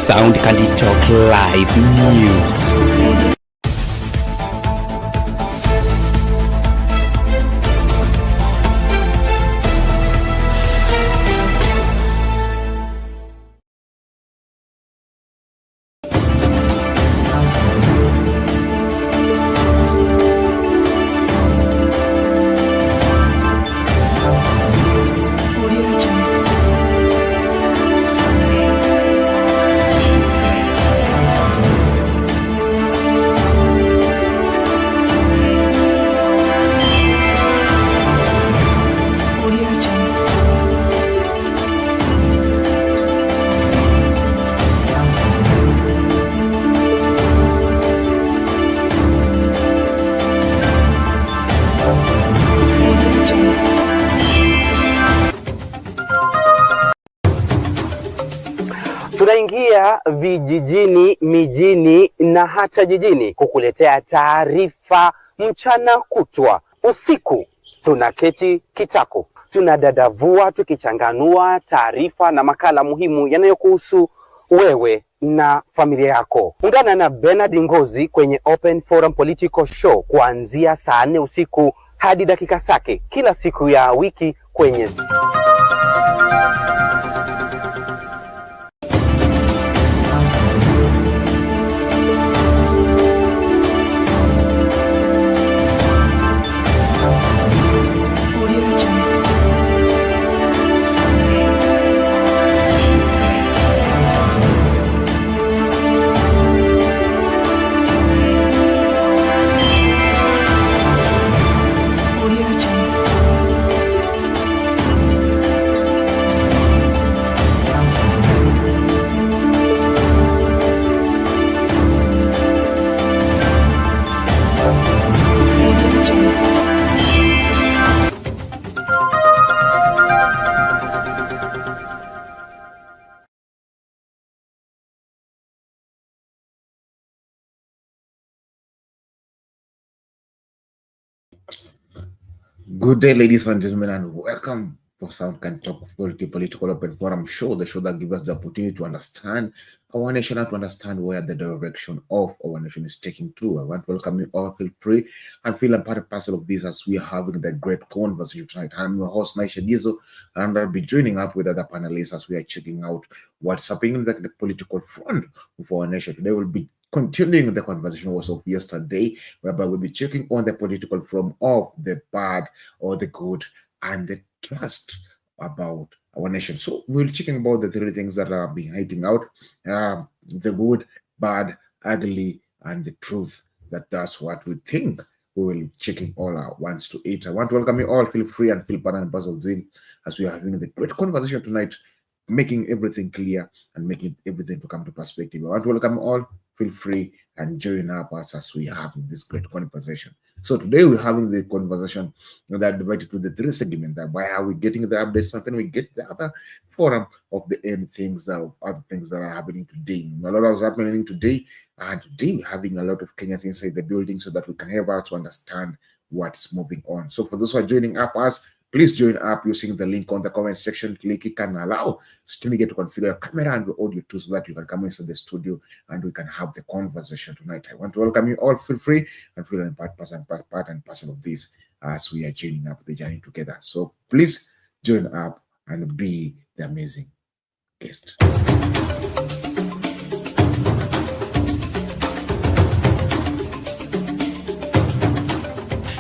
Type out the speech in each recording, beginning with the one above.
Sound Candy Talk Live News. Tunaingia vijijini, mijini na hata jijini kukuletea taarifa mchana kutwa. Usiku tunaketi kitako, tunadadavua tukichanganua taarifa na makala muhimu yanayokuhusu wewe na familia yako. Ungana na Bernard Ngozi kwenye Open Forum Political Show kuanzia saa 4 usiku hadi dakika zake kila siku ya wiki kwenye Good day, ladies and gentlemen, and welcome for Sound Can Talk Political Open Forum show, the show that gives us the opportunity to understand our nation and to understand where the direction of our nation is taking to. I want to welcome you all. Feel free and feel a part and parcel of this as we are having the great conversation tonight. I'm your host, Naisha Dizo, and I'll be joining up with other panelists as we are checking out what's happening in the political front of our nation. Today we'll be continuing the conversation was of yesterday, whereby we'll be checking on the political front of the bad or the good and the trust about our nation. So we'll checking about the 3 things that are being hiding out: the good, bad, ugly, and the truth. That's what we think. We will be checking all our 1 to 8. I want to welcome you all. Feel free and feel part and parcel of it as we are having the great conversation tonight, making everything clear and making everything to come to perspective. I want to welcome you all. Feel free and join up us as we have this great conversation. So today we're having the conversation that divided to the 3 segments. That why are we getting the updates, and then we get the other forum of the end things that are other things that are happening today. A lot is happening today, and today we're having a lot of Kenyans inside the building so that we can help out to understand what's moving on. So for those who are joining up us, please join up using the link on the comment section. Click it can allow Stimigate to configure your camera and your audio too, so that you can come into the studio and we can have the conversation tonight. I want to welcome you all. Feel free and feel part and parcel of this as we are joining up the journey together. So please join up and be the amazing guest.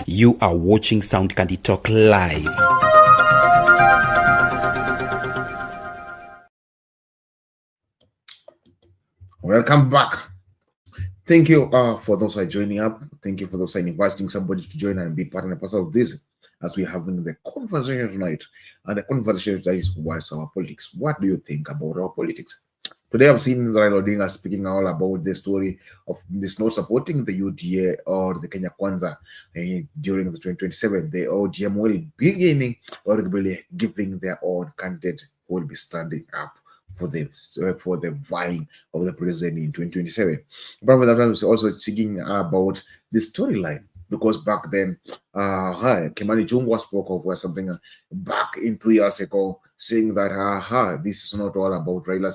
You are watching Sound Candy Talk Live. Welcome back. Thank you for those who are joining up. Thank you for those who are inviting somebody to join and be part and parcel of this as we are having the conversation tonight. And the conversation tonight is what's our politics? What do you think about our politics? Today I've seen Raila Odinga speaking all about the story of this not supporting the UDA or the Kenya Kwanza during the 2027. The ODM will be beginning or really giving their own candidate who will be standing up for the vying of the president in 2027. But that I was also speaking about the storyline because back then, Kimani Chungwa spoke of something back in 2 years ago, saying that this is not all about Raila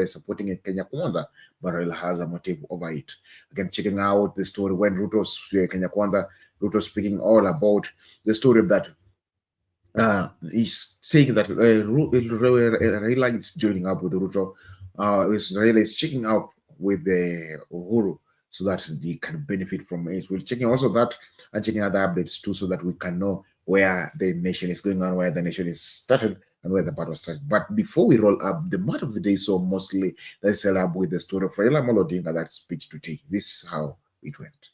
supporting Kenya Kwanza, but Raila has a motive over it. Again, checking out the story when Ruto Kenya Kwanza, Ruto speaking all about the story that he's saying that Raila is joining up with Ruto. Raila is checking up with the Uhuru so that they can benefit from it. We're checking also that and checking other updates too, so that we can know where the nation is going on, where the nation is started, and where the battle started. But before we roll up, the matter of the day, so mostly let's sell up with the story of Raila Odinga, that speech today. This is how it went.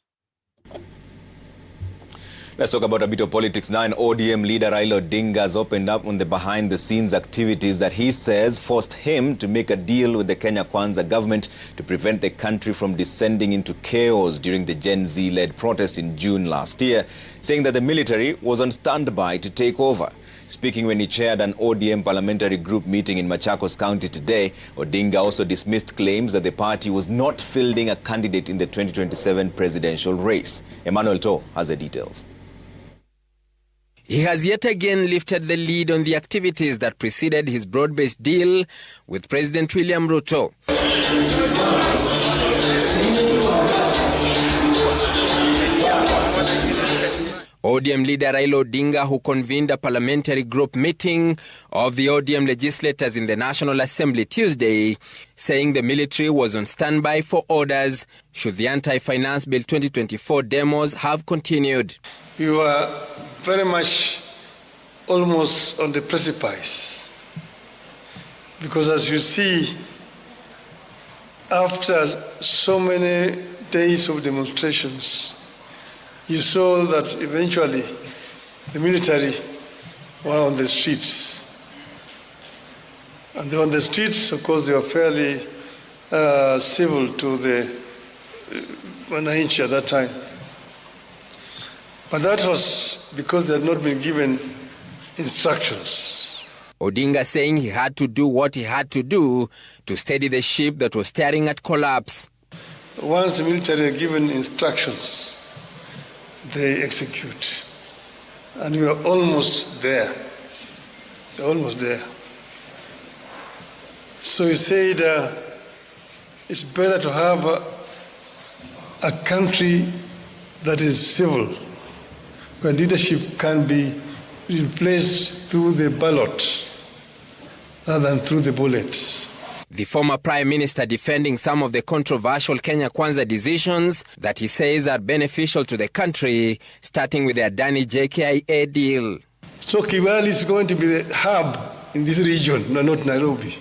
Let's talk about a bit of politics now. And ODM leader Raila Odinga has opened up on the behind-the-scenes activities that he says forced him to make a deal with the Kenya Kwanza government to prevent the country from descending into chaos during the Gen Z-led protests in June last year, saying that the military was on standby to take over. Speaking when he chaired an ODM parliamentary group meeting in Machakos County today, Odinga also dismissed claims that the party was not fielding a candidate in the 2027 presidential race. Emmanuel To has the details. He has yet again lifted the lead on the activities that preceded his broad-based deal with President William Ruto. ODM leader Raila Odinga, who convened a parliamentary group meeting of the ODM legislators in the National Assembly Tuesday, saying the military was on standby for orders should the Anti-Finance Bill 2024 demos have continued. We were very much almost on the precipice, because as you see, after so many days of demonstrations, you saw that eventually the military were on the streets. And they were on the streets, of course, they were fairly civil to the Wananchi at that time. But that was because they had not been given instructions. Odinga saying he had to do what he had to do to steady the ship that was staring at collapse. Once the military are given instructions, they execute. And we are almost there. We're almost there. So he said it's better to have a country that is civil, where leadership can be replaced through the ballot rather than through the bullets. The former Prime Minister defending some of the controversial Kenya Kwanza decisions that he says are beneficial to the country, starting with the Adani JKIA deal. So Kigali is going to be the hub in this region, no, not Nairobi,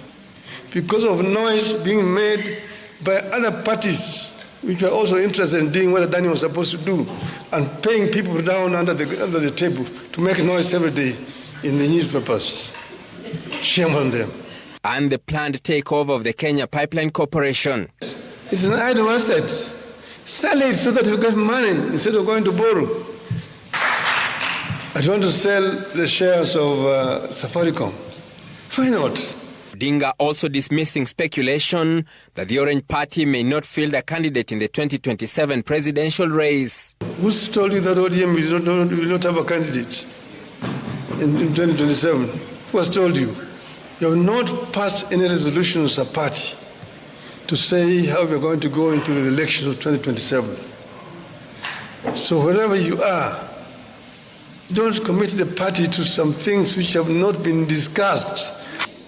because of noise being made by other parties which were also interested in doing what Adani was supposed to do and paying people down under the table to make noise every day in the newspapers. Shame on them. And the planned takeover of the Kenya Pipeline Corporation. It's an idle asset. Sell it so that you get money instead of going to borrow. I want to sell the shares of Safaricom. Why not? Odinga also dismissing speculation that the Orange Party may not field a candidate in the 2027 presidential race. Who's told you that ODM will not have a candidate in 2027? Who has told you? You have not passed any resolution as a party to say how we're going to go into the election of 2027. So wherever you are, don't commit the party to some things which have not been discussed.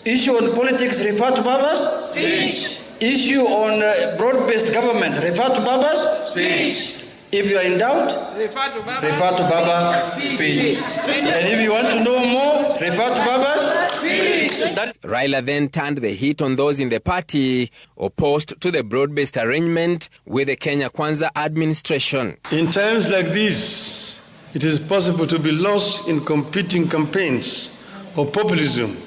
Issue on politics, refer to Baba's speech. Issue on broad-based government, refer to Baba's speech. If you are in doubt, refer to Baba's speech. And if you want to know more, refer to Baba's speech. Raila then turned the heat on those in the party opposed to the broad-based arrangement with the Kenya Kwanza administration. In times like this, it is possible to be lost in competing campaigns or populism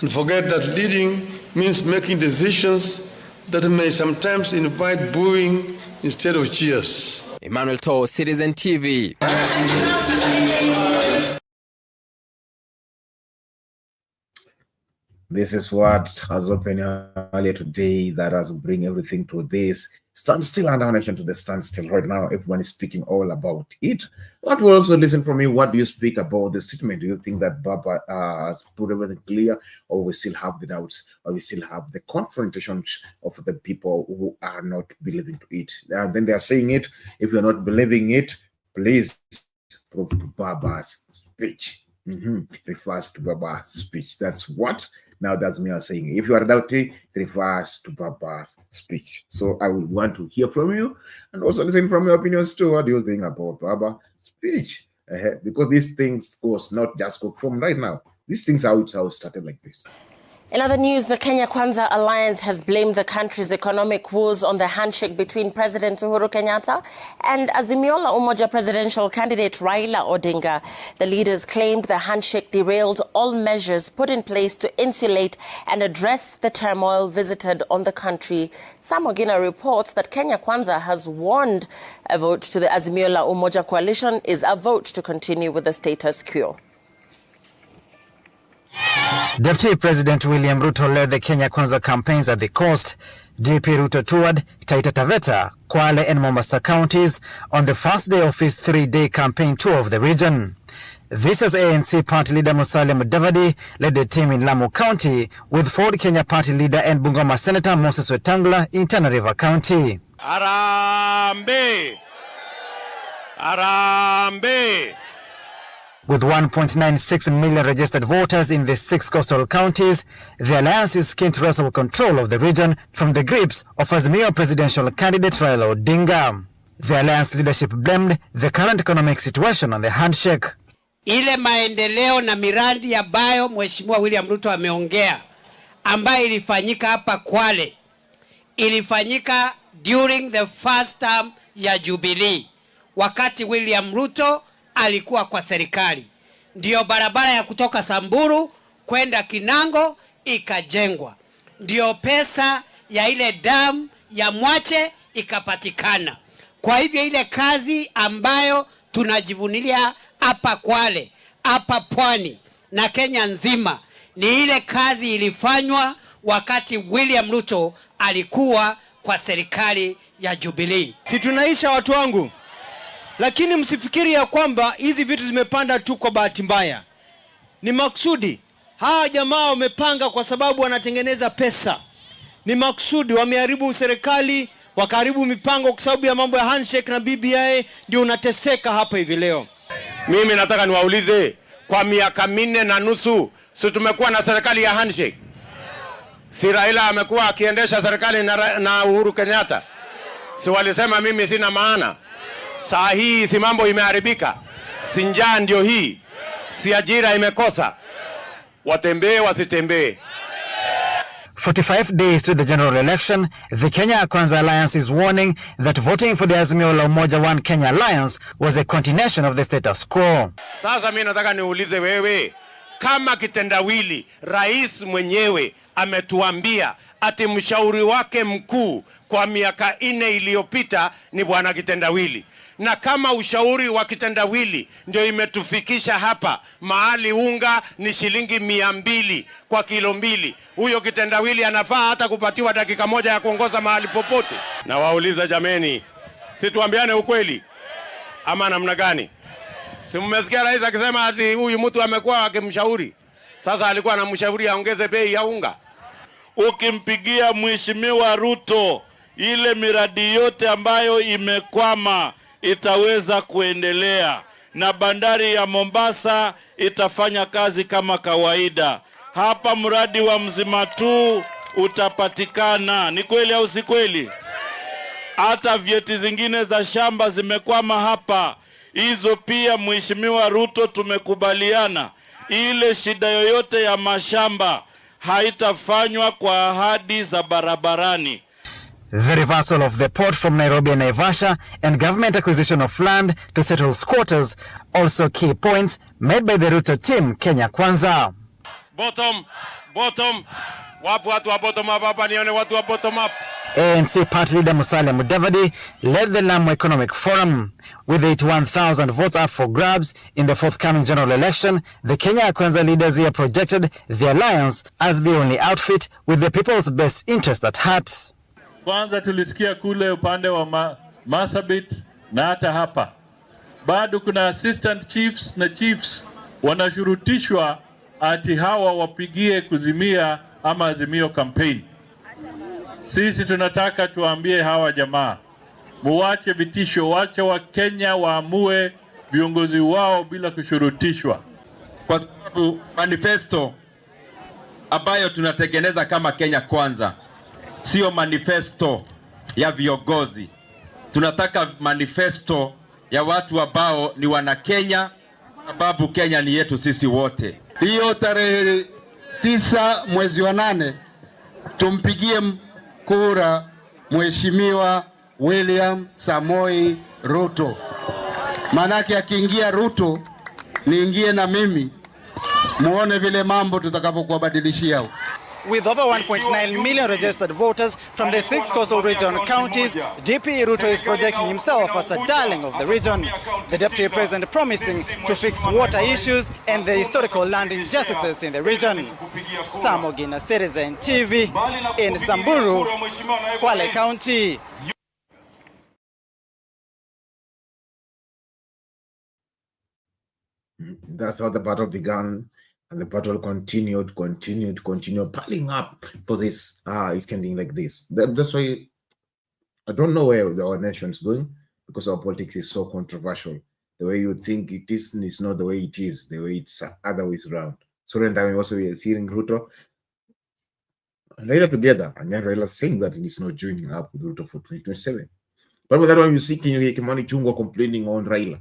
and forget that leading means making decisions that may sometimes invite booing instead of cheers. Emmanuel To, Citizen TV. This is what has opened earlier today that has bring everything to this. standstill and our nation to the standstill right now. Everyone is speaking all about it. But we'll also listen from you. What do you speak about the statement? Do you think that Baba has put everything clear, or we still have the doubts, or we still have the confrontation of the people who are not believing to it? Then they are saying it. If you're not believing it, please prove to Baba's speech. Refers to Baba's speech. That's what? Now that's me saying. If you are doubting, it refers to Baba's speech. So I would want to hear from you and also listen from your opinions too. What do you think about Baba's speech? Because these things goes not just go from right now. These things are how it started like this. In other news, the Kenya Kwanza Alliance has blamed the country's economic woes on the handshake between President Uhuru Kenyatta and Azimio la Umoja presidential candidate Raila Odinga. The leaders claimed the handshake derailed all measures put in place to insulate and address the turmoil visited on the country. Sam Ogina reports that Kenya Kwanza has warned a vote to the Azimio la Umoja coalition is a vote to continue with the status quo. Deputy President William Ruto led the Kenya Kwanza campaigns at the coast. DP Ruto toured Taita Taveta, Kwale and Mombasa counties on the first day of his 3-day campaign tour of the region. This as ANC party leader Musalia Mudavadi led the team in Lamu County with Ford Kenya party leader and Bungoma Senator Moses Wetangula in Tana River County. Arambe! Arambe! With 1.96 million registered voters in the 6 coastal counties, the alliance is keen to wrestle control of the region from the grips of Azimio presidential candidate Raila Odinga. The alliance leadership blamed the current economic situation on the handshake. Ile maendeleo na miradi ambayo Mheshimiwa William Ruto ameongea ambayo ilifanyika hapa Kwale, ilifanyika during the first term ya Jubilee, wakati William Ruto alikuwa kwa serikali. Ndio barabara ya kutoka Samburu kwenda Kinango ikajengwa. Ndio pesa ya ile dam ya Mwache ikapatikana. Kwa hivyo ile kazi ambayo tunajivunilia hapa Kwale, hapa Pwani na Kenya nzima, ni ile kazi ilifanywa wakati William Ruto alikuwa kwa serikali ya Jubilee. Si tunaisha watu wangu? Lakini msifikiri ya kwamba hizi vitu zimepanda tu kwa bahati mbaya. Ni maksudi. Hawa jamaa wamepanga kwa sababu wanatengeneza pesa. Ni maksudi, wameharibu serikali, wakaharibu mipango kwa sababu ya mambo ya handshake na BBI, ndio unateseka hapa hivi leo. Mimi nataka niwaulize, kwa miaka 4.5 si tumekuwa na serikali ya handshake? Si Raila amekuwa akiendesha serikali na Uhuru Kenyatta? Si walisema mimi sina maana? Saa hii si mambo imeharibika? Si njaa ndio hii? Si ajira imekosa? Watembee wasitembee. 45 days to the general election, the Kenya Kwanza Alliance is warning that voting for the Azimio la Umoja One Kenya Alliance was a continuation of the status quo. Sasa mimi nataka niulize wewe, kama kitendawili rais mwenyewe ametuambia ati mshauri wake mkuu kwa miaka 4 iliyopita ni bwana kitendawili, na kama ushauri wa kitendawili ndio imetufikisha hapa mahali unga ni shilingi 200 kwa kilo 2, huyo kitendawili anafaa hata kupatiwa dakika 1 ya kuongoza mahali popote? Na wauliza jameni, si tuambiane ukweli ama namna gani? Si mmesikia rais akisema ati huyu mtu amekuwa akimshauri? Sasa alikuwa anamshauri aongeze bei ya unga. Ukimpigia Mheshimiwa Ruto, ile miradi yote ambayo imekwama itaweza kuendelea, na bandari ya Mombasa itafanya kazi kama kawaida. Hapa mradi wa Mzima tu utapatikana. Ni kweli au si kweli? Hata vyeti zingine za shamba zimekwama hapa, hizo pia Mheshimiwa Ruto tumekubaliana. Ile shida yoyote ya mashamba haitafanywa kwa ahadi za barabarani. The reversal of the port from Nairobi and Naivasha and government acquisition of land to settle squatters, also key points made by the Ruto team Kenya Kwanza. Bottom, wapu watu wa bottom up hapa, nione watu wa bottom up. ANC party leader Musalia Mudavadi led the Lamu Economic Forum. With 81,000 votes up for grabs in the forthcoming general election, the Kenya Kwanza leaders here projected the alliance as the only outfit with the people's best interest at heart. Kwanza tulisikia kule upande wa Marsabit na hata hapa. Bado kuna assistant chiefs na chiefs wanashurutishwa ati hawa wapigie kuzimia ama Azimio campaign. Sisi tunataka tuambie hawa jamaa, muache vitisho, wacha wa Kenya waamue viongozi wao bila kushurutishwa. Kwa sababu manifesto ambayo tunatengeneza kama Kenya Kwanza sio manifesto ya viongozi. Tunataka manifesto ya watu ambao ni wana Kenya, sababu Kenya ni yetu sisi wote. Hiyo tarehe 9 mwezi wa 8 tumpigie kura Mheshimiwa William Samoei Ruto. Manake akiingia Ruto, niingie na mimi, muone vile mambo tutakapokuwa badilishia. With over 1.9 million registered voters from the 6 coastal region counties, DP Ruto is projecting himself as a darling of the region. The Deputy President promising to fix water issues and the historical land injustices in the region. Sam Ogina, Citizen TV in Samburu, Kwale County. That's how the battle began. And the battle continued, piling up for this, it's ending like this. That's why I don't know where our nation is going, because our politics is so controversial. The way you think it is not the way it is, the way it's other ways around. So then we also are seeing Ruto and Raila together, and then Raila saying that he's not joining up with Ruto for 2027. But with that one, you see Kimani Chungwa complaining on Raila.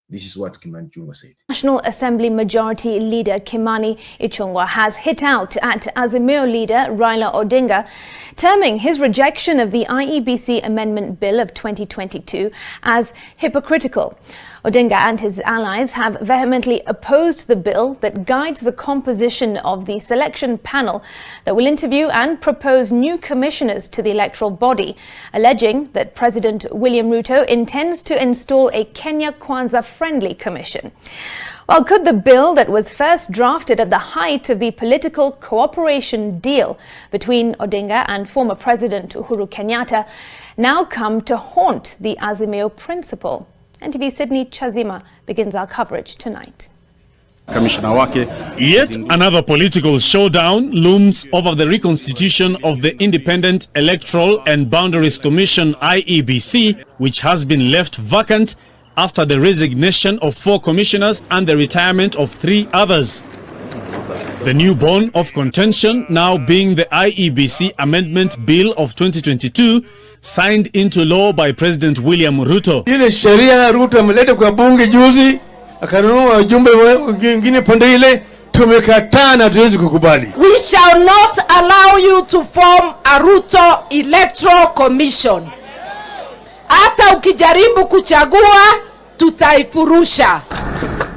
This is what Kimani Ichung'wah said. National Assembly Majority Leader Kimani Ichung'wah has hit out at Azimio leader Raila Odinga, terming his rejection of the IEBC Amendment Bill of 2022 as hypocritical. Odinga and his allies have vehemently opposed the bill that guides the composition of the selection panel that will interview and propose new commissioners to the electoral body, alleging that President William Ruto intends to install a Kenya Kwanza-friendly commission. Well, could the bill that was first drafted at the height of the political cooperation deal between Odinga and former President Uhuru Kenyatta now come to haunt the Azimio principle? NTV Sydney Chazima begins our coverage tonight. Yet another political showdown looms over the reconstitution of the Independent Electoral and Boundaries Commission (IEBC), which has been left vacant after the resignation of 4 commissioners and the retirement of 3 others. The new bone of contention now being the IEBC Amendment Bill of 2022, signed into law by President William Ruto. Ile sheria Ruto ameleta kwa bunge juzi, akanunua wajumbe wengine pande ile, tumekataa na tuwezi kukubali. We shall not allow you to form a Ruto Electoral Commission. Hata ukijaribu kuchagua, tutaifurusha.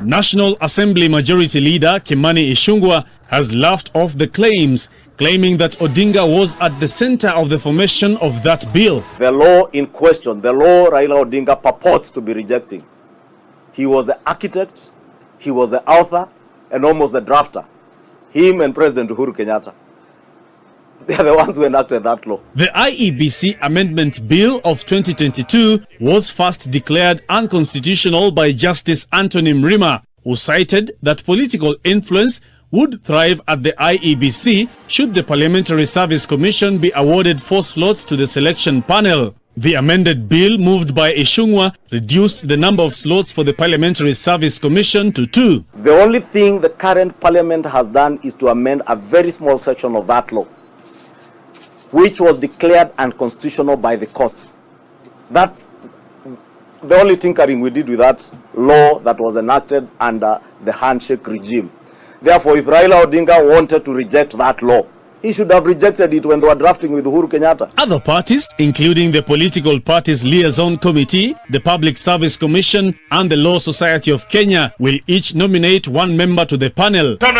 National Assembly Majority Leader Kimani Ichung'wah has laughed off the claims, claiming that Odinga was at the center of the formation of that bill. The law in question, the law Raila Odinga purports to be rejecting, he was the architect, he was the author, and almost the drafter. Him and President Uhuru Kenyatta. They are the ones who enacted that law. The IEBC Amendment Bill of 2022 was first declared unconstitutional by Justice Anthony Mrima, who cited that political influence would thrive at the IEBC should the Parliamentary Service Commission be awarded 4 slots to the selection panel. The amended bill moved by Ichung'wah reduced the number of slots for the Parliamentary Service Commission to 2. The only thing the current parliament has done is to amend a very small section of that law, which was declared unconstitutional by the courts. That's the only tinkering we did with that law that was enacted under the handshake regime. Therefore, if Raila Odinga wanted to reject that law, he should have rejected it when they were drafting with Uhuru Kenyatta. Other parties, including the Political Parties Liaison Committee, the Public Service Commission, and the Law Society of Kenya, will each nominate 1 member to the panel. But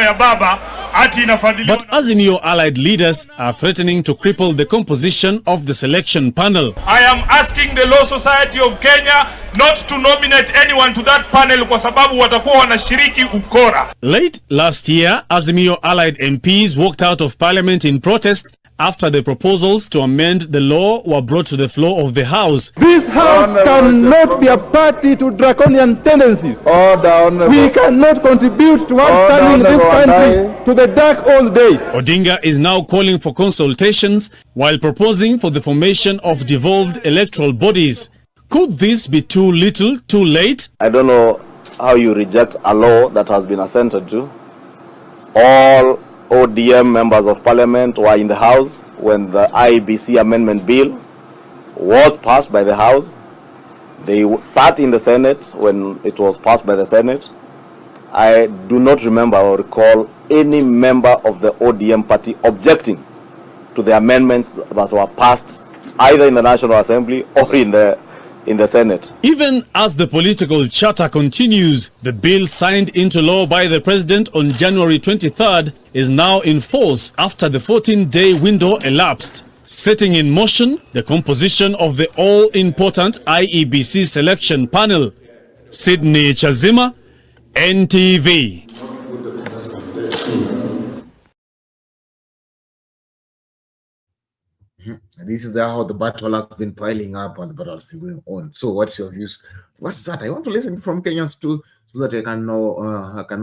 Azimio allied leaders are threatening to cripple the composition of the selection panel. I am asking the Law Society of Kenya not to nominate anyone to that panel kwa sababu watakuwa wanashiriki ukora. Late last year, Azimio allied MPs walked out of parliament in protest after the proposals to amend the law were brought to the floor of the House. This House cannot be a party to draconian tendencies. We cannot contribute to turning this country to the dark old days. Odinga is now calling for consultations while proposing for the formation of devolved electoral bodies. Could this be too little, too late? I don't know how you reject a law that has been assented to. All ODM members of parliament were in the House when the IEBC amendment bill was passed by the House. They sat in the Senate when it was passed by the Senate. I do not remember or recall any member of the ODM party objecting to the amendments that were passed either in the National Assembly or in the Senate. Even as the political chatter continues, the bill signed into law by the president on January 23rd is now in force after the 14-day window elapsed, setting in motion the composition of the all-important IEBC selection panel. Sydney Chazima, NTV. This is how the battle has been piling up and the battle has been going on. So what's your views? What's that? I want to listen from Kenyans too, so that I can know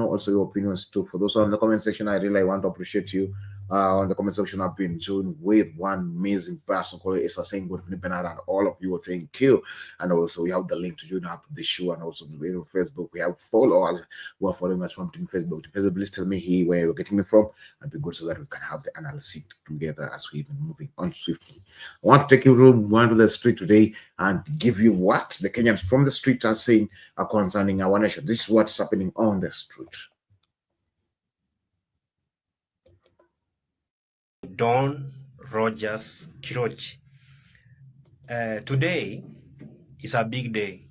also your opinions too. For those on the comment section, I really want to appreciate you. On the comment section, I've been joined with one amazing person called Issa saying good evening, and all of you, thank you. And also we have the link to join up the show, and also on Facebook we have followers who are following us from Team Facebook. Team Facebook, please tell me here where you're getting me from, and be good so that we can have the analysis together as we've been moving on swiftly. I want to take you one to the street today and give you what the Kenyans from the street are saying concerning our nation. This is what's happening on the street. Don Rogers Kirochi. Today is a big day.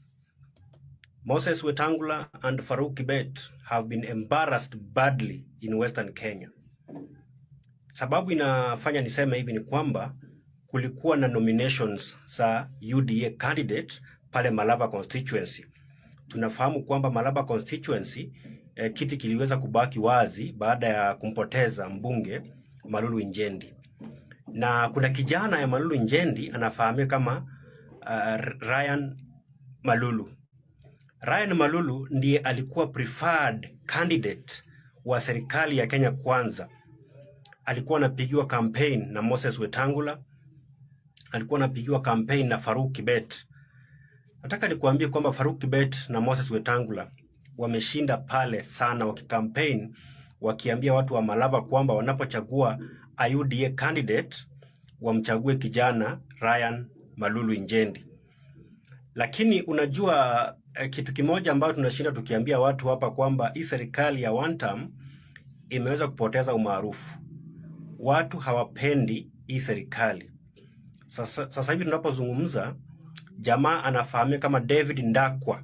Moses Wetangula and Farouk Kibet have been embarrassed badly in Western Kenya. Sababu inafanya niseme hivi ni kwamba kulikuwa na nominations za UDA candidate pale Malaba constituency. Tunafahamu kwamba Malaba constituency kiti kiliweza kubaki wazi baada ya kumpoteza mbunge Malulu Injendi. Na kuna kijana ya Malulu Injendi anafahamika kama Ryan Malulu. Ryan Malulu ndiye alikuwa preferred candidate wa serikali ya Kenya Kwanza. Alikuwa anapigiwa campaign na Moses Wetangula. Alikuwa anapigiwa campaign na Farouk Kibet. Nataka nikuambie kwamba Farouk Kibet na Moses Wetangula wameshinda pale sana wakikampaign, wakiambia watu wa Malaba kwamba wanapochagua UDA candidate wamchague kijana Ryan Malulu Injendi. Lakini unajua kitu kimoja ambacho tunashinda tukiambia watu hapa kwamba hii serikali ya one term imeweza kupoteza umaarufu. Watu hawapendi hii serikali. Sasa hivi tunapozungumza, jamaa anafahamika kama David Ndakwa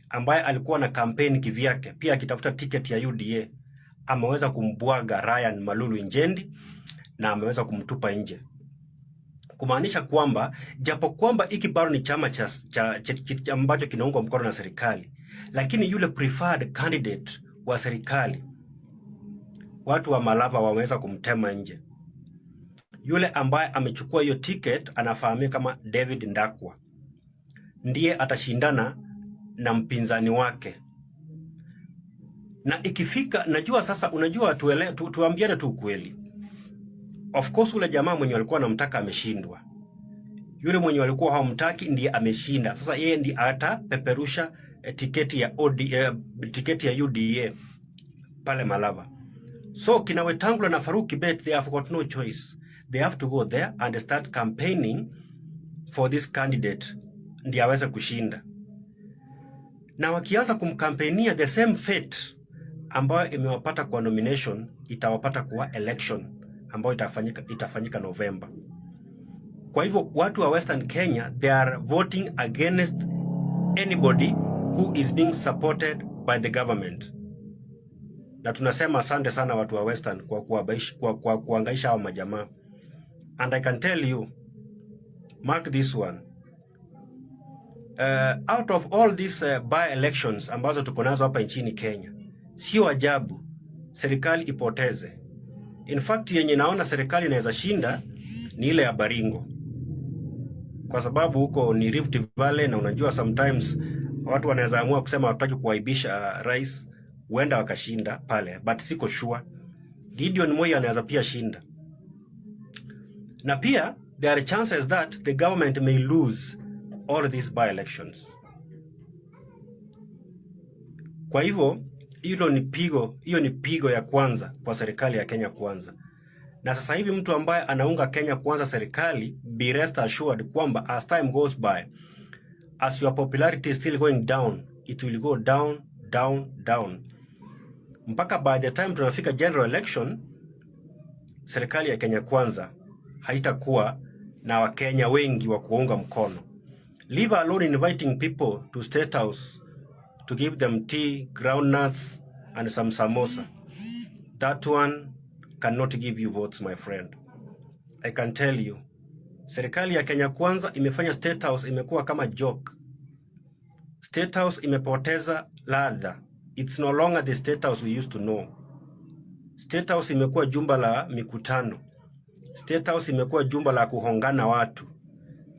ambaye alikuwa na campaign kivyake pia akitafuta ticket ya UDA. Ameweza kumbwaga Ryan Malulu Injendi na ameweza kumtupa nje. Kumaanisha kwamba japo kwamba hiki bado ni chama cha ambacho kinaungwa mkono na serikali, lakini yule preferred candidate wa serikali watu wa Malava wameweza kumtema nje. Yule ambaye amechukua hiyo ticket anafahamika kama David Ndakwa. Ndiye atashindana na mpinzani wake. Na ikifika, najua sasa, unajua tuambiane tu ukweli. Of course ule jamaa mwenye walikuwa anamtaka ameshindwa. Yule mwenye walikuwa hawamtaki ndiye ameshinda. Sasa yeye ndiye atapeperusha tiketi ya UDA pale Malava. So kina Wetangula na Farouk Kibet, they have got no choice. They have to go there and start campaigning for this candidate ndiye aweze kushinda. Na wakianza kumkampenia, the same fate ambayo imewapata kwa nomination itawapata kwa election ambayo itafanyika November. Kwa hivyo watu wa Western Kenya, they are voting against anybody who is being supported by the government. Na tunasema asante sana watu wa Western kwa kuangaisha hao majamaa. And I can tell you, mark this one. Out of all these by-elections ambazo tuko nazo hapa nchini Kenya, sio ajabu serikali In fact, yenye naona serikali inaweza shinda ni ile ya Baringo, kwa sababu huko ni Rift Valley, na unajua sometimes watu wanaweza amua kusema wataki kuaibisha rais, huenda wakashinda pale, but siko sure. Gideon Moi anaweza pia shinda, na pia there are chances that the government may lose all these by-elections. Kwa hivyo hiyo ni pigo ya kwanza kwa serikali ya Kenya Kwanza. Na sasa hivi mtu ambaye anaunga Kenya Kwanza serikali, be rest assured kwamba as time goes by, as your popularity is still going down, it will go down, down, down. Mpaka by the time tunafika general election, serikali ya Kenya Kwanza haitakuwa na Wakenya wengi wa kuunga mkono. Leave alone inviting people to State House to give them tea, groundnuts, and some samosa. That one cannot give you votes, my friend. I can tell you, serikali ya Kenya Kwanza imefanya State House imekuwa kama joke. State House imepoteza ladha. It's no longer the State House we used to know. State House imekuwa jumba la mikutano. State House imekuwa jumba la kuhongana watu.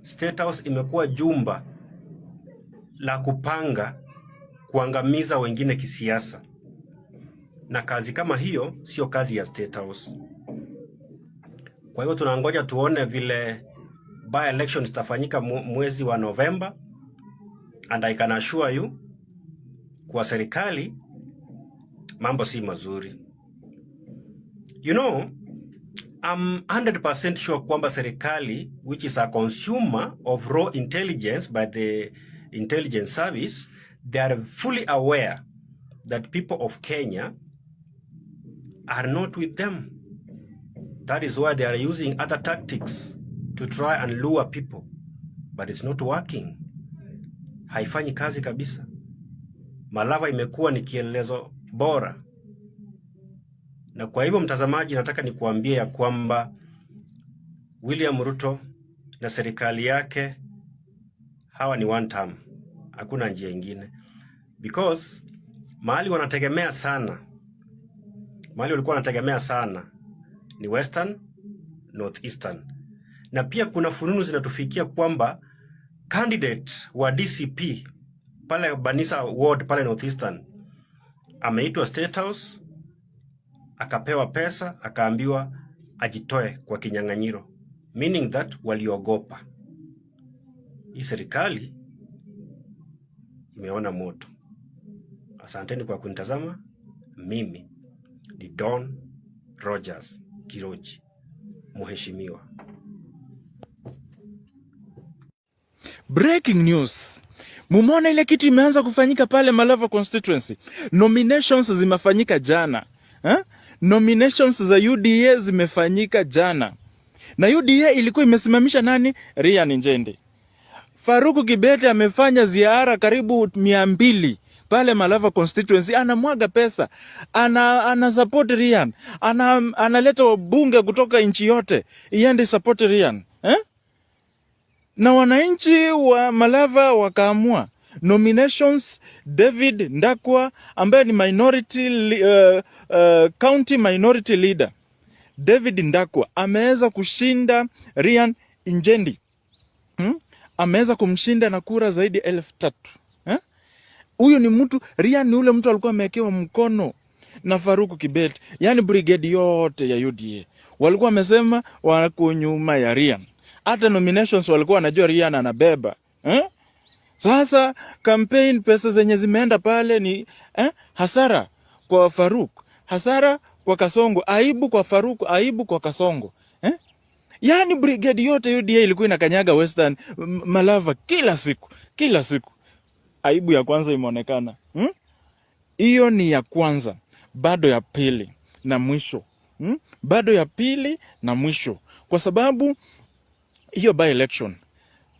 State House imekuwa jumba la kupanga kuangamiza wengine kisiasa. Na kazi kama hiyo sio kazi ya State House. Kwa hivyo tunangoja tuone vile by elections zitafanyika mwezi wa November, and I can assure you kwa serikali mambo si mazuri. You know, I'm 100% sure kwamba serikali, which is a consumer of raw intelligence by the intelligence service, they are fully aware that people of Kenya are not with them. That is why they are using other tactics to try and lure people. But it's not working. Haifanyi kazi kabisa. Malava imekuwa ni kielelezo bora. Na kwa hivyo mtazamaji, nataka nikuambie ya kwamba William Ruto na serikali yake hawa ni one term. Hakuna njia ingine. Because mahali wanategemea sana, mahali walikuwa wanategemea sana ni Western, Northeastern. Na pia kuna fununu zinatufikia kwamba candidate wa DCP pale Banisa Ward pale Northeastern ameitwa State House, akapewa pesa, akaambiwa ajitoe kwa kinyang'anyiro, meaning that waliogopa. Hii serikali imeona moto. Asanteni kwa kunitazama. Mimi ni Don Rogers Kiroji, mheshimiwa. Breaking news. Mumeona ile kitu imeanza kufanyika pale Malava constituency. Nominations zimefanyika jana. Nominations za UDA zimefanyika jana. Na UDA ilikuwa imesimamisha nani? Ryan Njende. Faruku Kibete amefanya ziara karibu 200 pale Malava constituency, anamwaga pesa, ana support Ryan, analeta wabunge kutoka nchi yote iende support Ryan. Na wananchi wa Malava wakaamua nominations. David Ndakwa ambaye ni county minority leader, David Ndakwa ameweza kushinda Ryan Injendi. Ameweza kumshinda na kura zaidi ya 3,000. Huyu ni mtu, Ryan ni ule mtu alikuwa amewekewa mkono na Faruku Kibete. Yani brigade yote ya UDA walikuwa wamesema wako nyuma ya Ryan. Hata nominations walikuwa wanajua Ryan anabeba. Sasa campaign pesa zenye zimeenda pale ni hasara kwa Faruk, hasara kwa Kasongo, aibu kwa Faruk, aibu kwa Kasongo. Yani brigade yote UDA ilikuwa inakanyaga Western Malava kila siku. Aibu ya kwanza imeonekana. Hiyo ni ya kwanza. Bado ya pili na mwisho. Bado ya pili na mwisho. Kwa sababu hiyo by election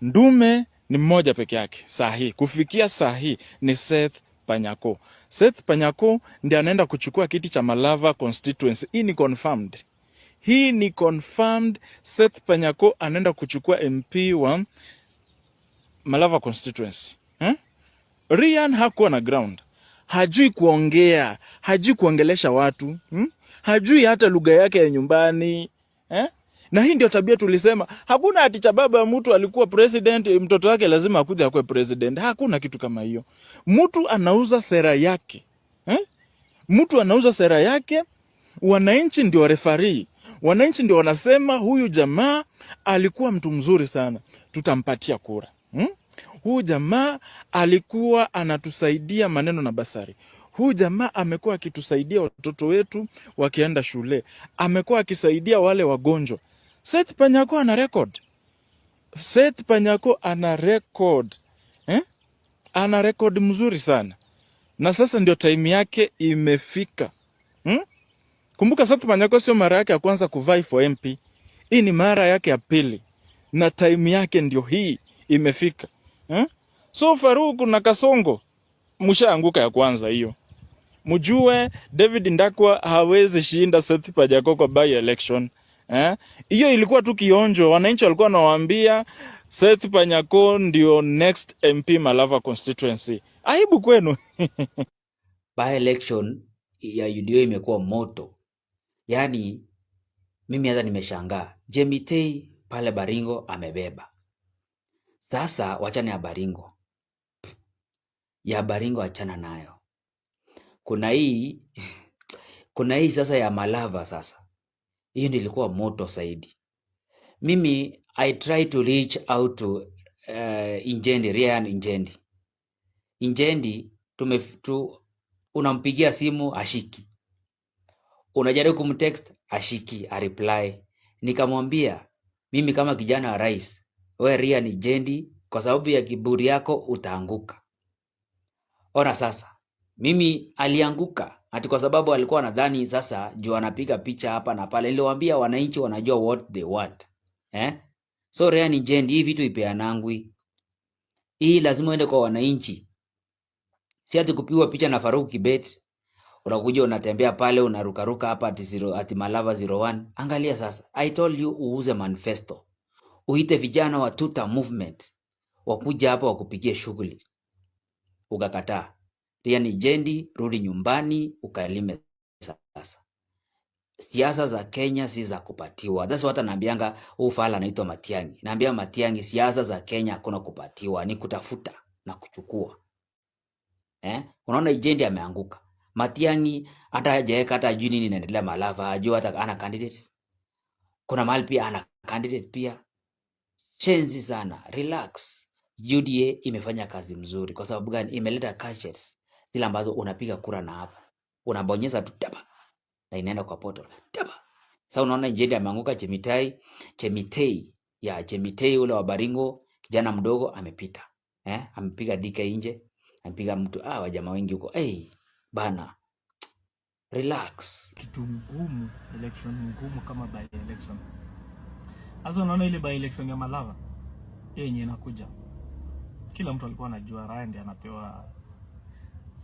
ndume ni mmoja peke yake sahi. Kufikia sahi ni Seth Panyako. Seth Panyako ndiye anaenda kuchukua kiti cha Malava constituency. Hii ni confirmed. Seth Panyako anaenda kuchukua MP wa Malava constituency. Ryan hakuwa na ground. hajui kuongea, hajui kuongelesha watu, hajui hata lugha yake ya nyumbani, Na hii ndio tabia tulisema, hakuna ati cha baba mtu alikuwa president, mtoto wake lazima akuje akue president. Hakuna kitu kama hiyo. Mtu anauza sera yake. Mtu anauza sera yake, wananchi ndio referee. Wananchi ndio wanasema huyu jamaa alikuwa mtu mzuri sana, tutampatia kura. Huyu jamaa alikuwa anatusaidia maneno na basari. Huyu jamaa amekuwa akitusaidia watoto wetu wakienda shule. Amekuwa akisaidia wale wagonjwa. Seth Panyako ana record. Seth Panyako ana record. Ana record mzuri sana. Na sasa ndio time yake imefika. Kumbuka Seth Panyako sio mara yake ya kwanza kuvai for MP. Hii ni mara yake ya pili. Na time yake ndio hii imefika. So Faruku na Kasongo mushaanguka ya kwanza hiyo. Mjue David Ndakwa hawezi shinda Seth Panyako kwa by election. Hiyo ilikuwa tu kionjo. Wananchi walikuwa wanawaambia Seth Panyako ndio next MP Malava constituency. Aibu kwenu. By election ya UDA imekuwa moto. Yaani mimi hata nimeshangaa. Jemitei pale Baringo amebeba. Sasa wachana ya Baringo. Ya Baringo achana nayo. Kuna hii sasa ya Malava sasa. Hiyo ndio ilikuwa moto zaidi. Mimi I try to reach out to Injendi, Ryan Injendi. Injendi unampigia simu ashiki. Unajaribu kumtext ashiki, a reply. Nikamwambia mimi kama kijana wa rais, wewe Ryan Injendi, kwa sababu ya kiburi yako utaanguka. Ona sasa, mimi alianguka ati kwa sababu alikuwa anadhani sasa juu anapiga picha hapa na pale. Niliwaambia wananchi wanajua what they want. So Ryan Injendi, hii vitu ipeanangwi. Hii lazima uende kwa wananchi. Si ati kupigwa picha na Faruku Kibet, unakuja unatembea pale unarukaruka hapa ati Malava 01. Angalia sasa, I told you uuze manifesto. Uite vijana wa Tuta movement wakuja hapa wakupigie shughuli. Ukakataa. Ryan Injendi, rudi nyumbani ukalime sasa. Siasa za Kenya si za kupatiwa. That's what anaambianga ufala anaitwa Matiang'i. Naambia Matiang'i, siasa za Kenya hakuna kupatiwa, ni kutafuta na kuchukua. Unaona Injendi ameanguka. Matiang'i hata hajaweka hata ajui nini inaendelea Malava, ajui hata ana candidates. Kuna mahali pia ana candidate pia. Chenzi sana, relax. UDA imefanya kazi mzuri. Kwa sababu gani? Imeleta gadgets zile ambazo unapiga kura na hapo. Unabonyeza tu tapa na inaenda kwa portal. Tapa. Sasa unaona Injendi ameanguka. Chemitei ule wa Baringo, kijana mdogo amepita. Amepiga DK nje, amepiga mtu wajamaa wengi huko. Bana. Relax. Kitu ngumu, election ngumu kama by election. Sasa unaona ile by election ya Malava yenye inakuja. Kila mtu alikuwa anajua Ryan ndiye anapewa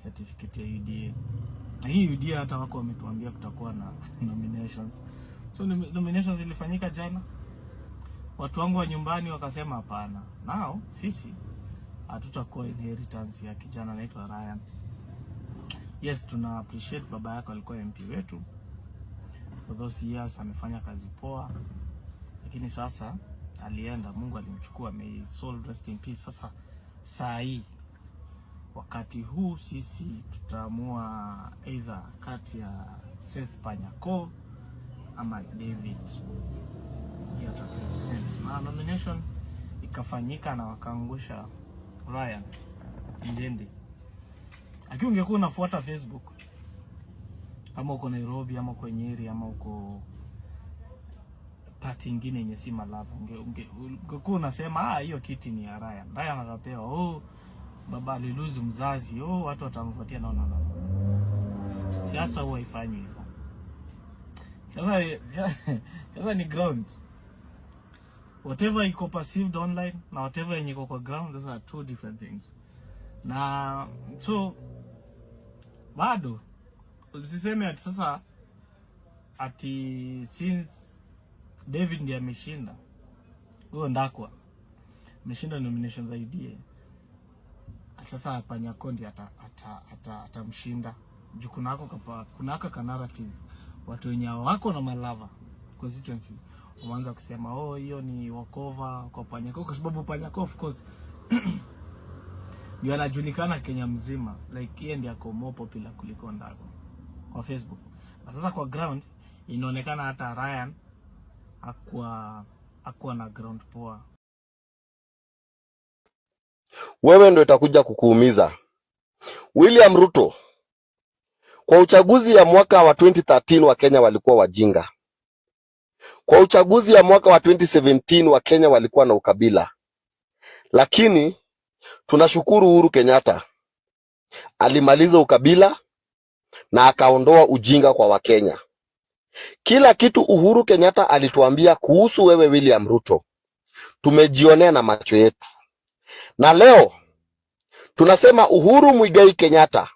certificate ya UDA. Na hii UDA hata wako wametuambia kutakuwa na nominations. So nominations ilifanyika jana. Watu wangu wa nyumbani wakasema hapana. Now sisi hatutakuwa inheritance ya kijana anaitwa Ryan. Yes, tuna appreciate baba yako alikuwa MP wetu. For those years amefanya kazi poa. Lakini sasa alienda, Mungu alimchukua, may soul rest in peace. Sasa saa hii wakati huu sisi tutaamua either kati ya Seth Panyako ama David ya represent. Na nomination ikafanyika na wakaangusha Ryan Injendi. Akiwa ungekuwa unafuata Facebook ama uko Nairobi ama uko Nyeri ama uko party nyingine yenye si Malava, ungekuwa unasema hiyo kiti ni ya Ryan. Ryan anapewa, baba aliluzu mzazi, watu watamfuatia. No. Siasa huwa haifanywi hivyo. Sasa ni ground. Whatever iko perceived online na whatever yenye iko kwa ground, those are two different things. Na so bado usiseme ati sasa ati since David ndiye ameshinda, huyo Ndakwa ameshinda nominations za UDA, Sasa Panyakondi atamshinda juu kunako ka narrative watu wenye wako na Malava constituency waanza kusema hiyo ni walkover kwa Panyako, kwa sababu Panyako of course ndio anajulikana Kenya mzima, like yeye ndiye ako more popular kuliko Ndago kwa Facebook. Na sasa kwa ground inaonekana hata Ryan hakuwa na ground poa. Wewe ndio itakuja kukuumiza. William Ruto, kwa uchaguzi ya mwaka wa 2013 wa Kenya walikuwa wajinga. Kwa uchaguzi ya mwaka wa 2017 wa Kenya walikuwa na ukabila. Lakini tunashukuru Uhuru Kenyatta alimaliza ukabila na akaondoa ujinga kwa Wakenya. Kila kitu Uhuru Kenyatta alituambia kuhusu wewe William Ruto tumejionea na macho yetu. Na leo tunasema Uhuru Muigai Kenyatta,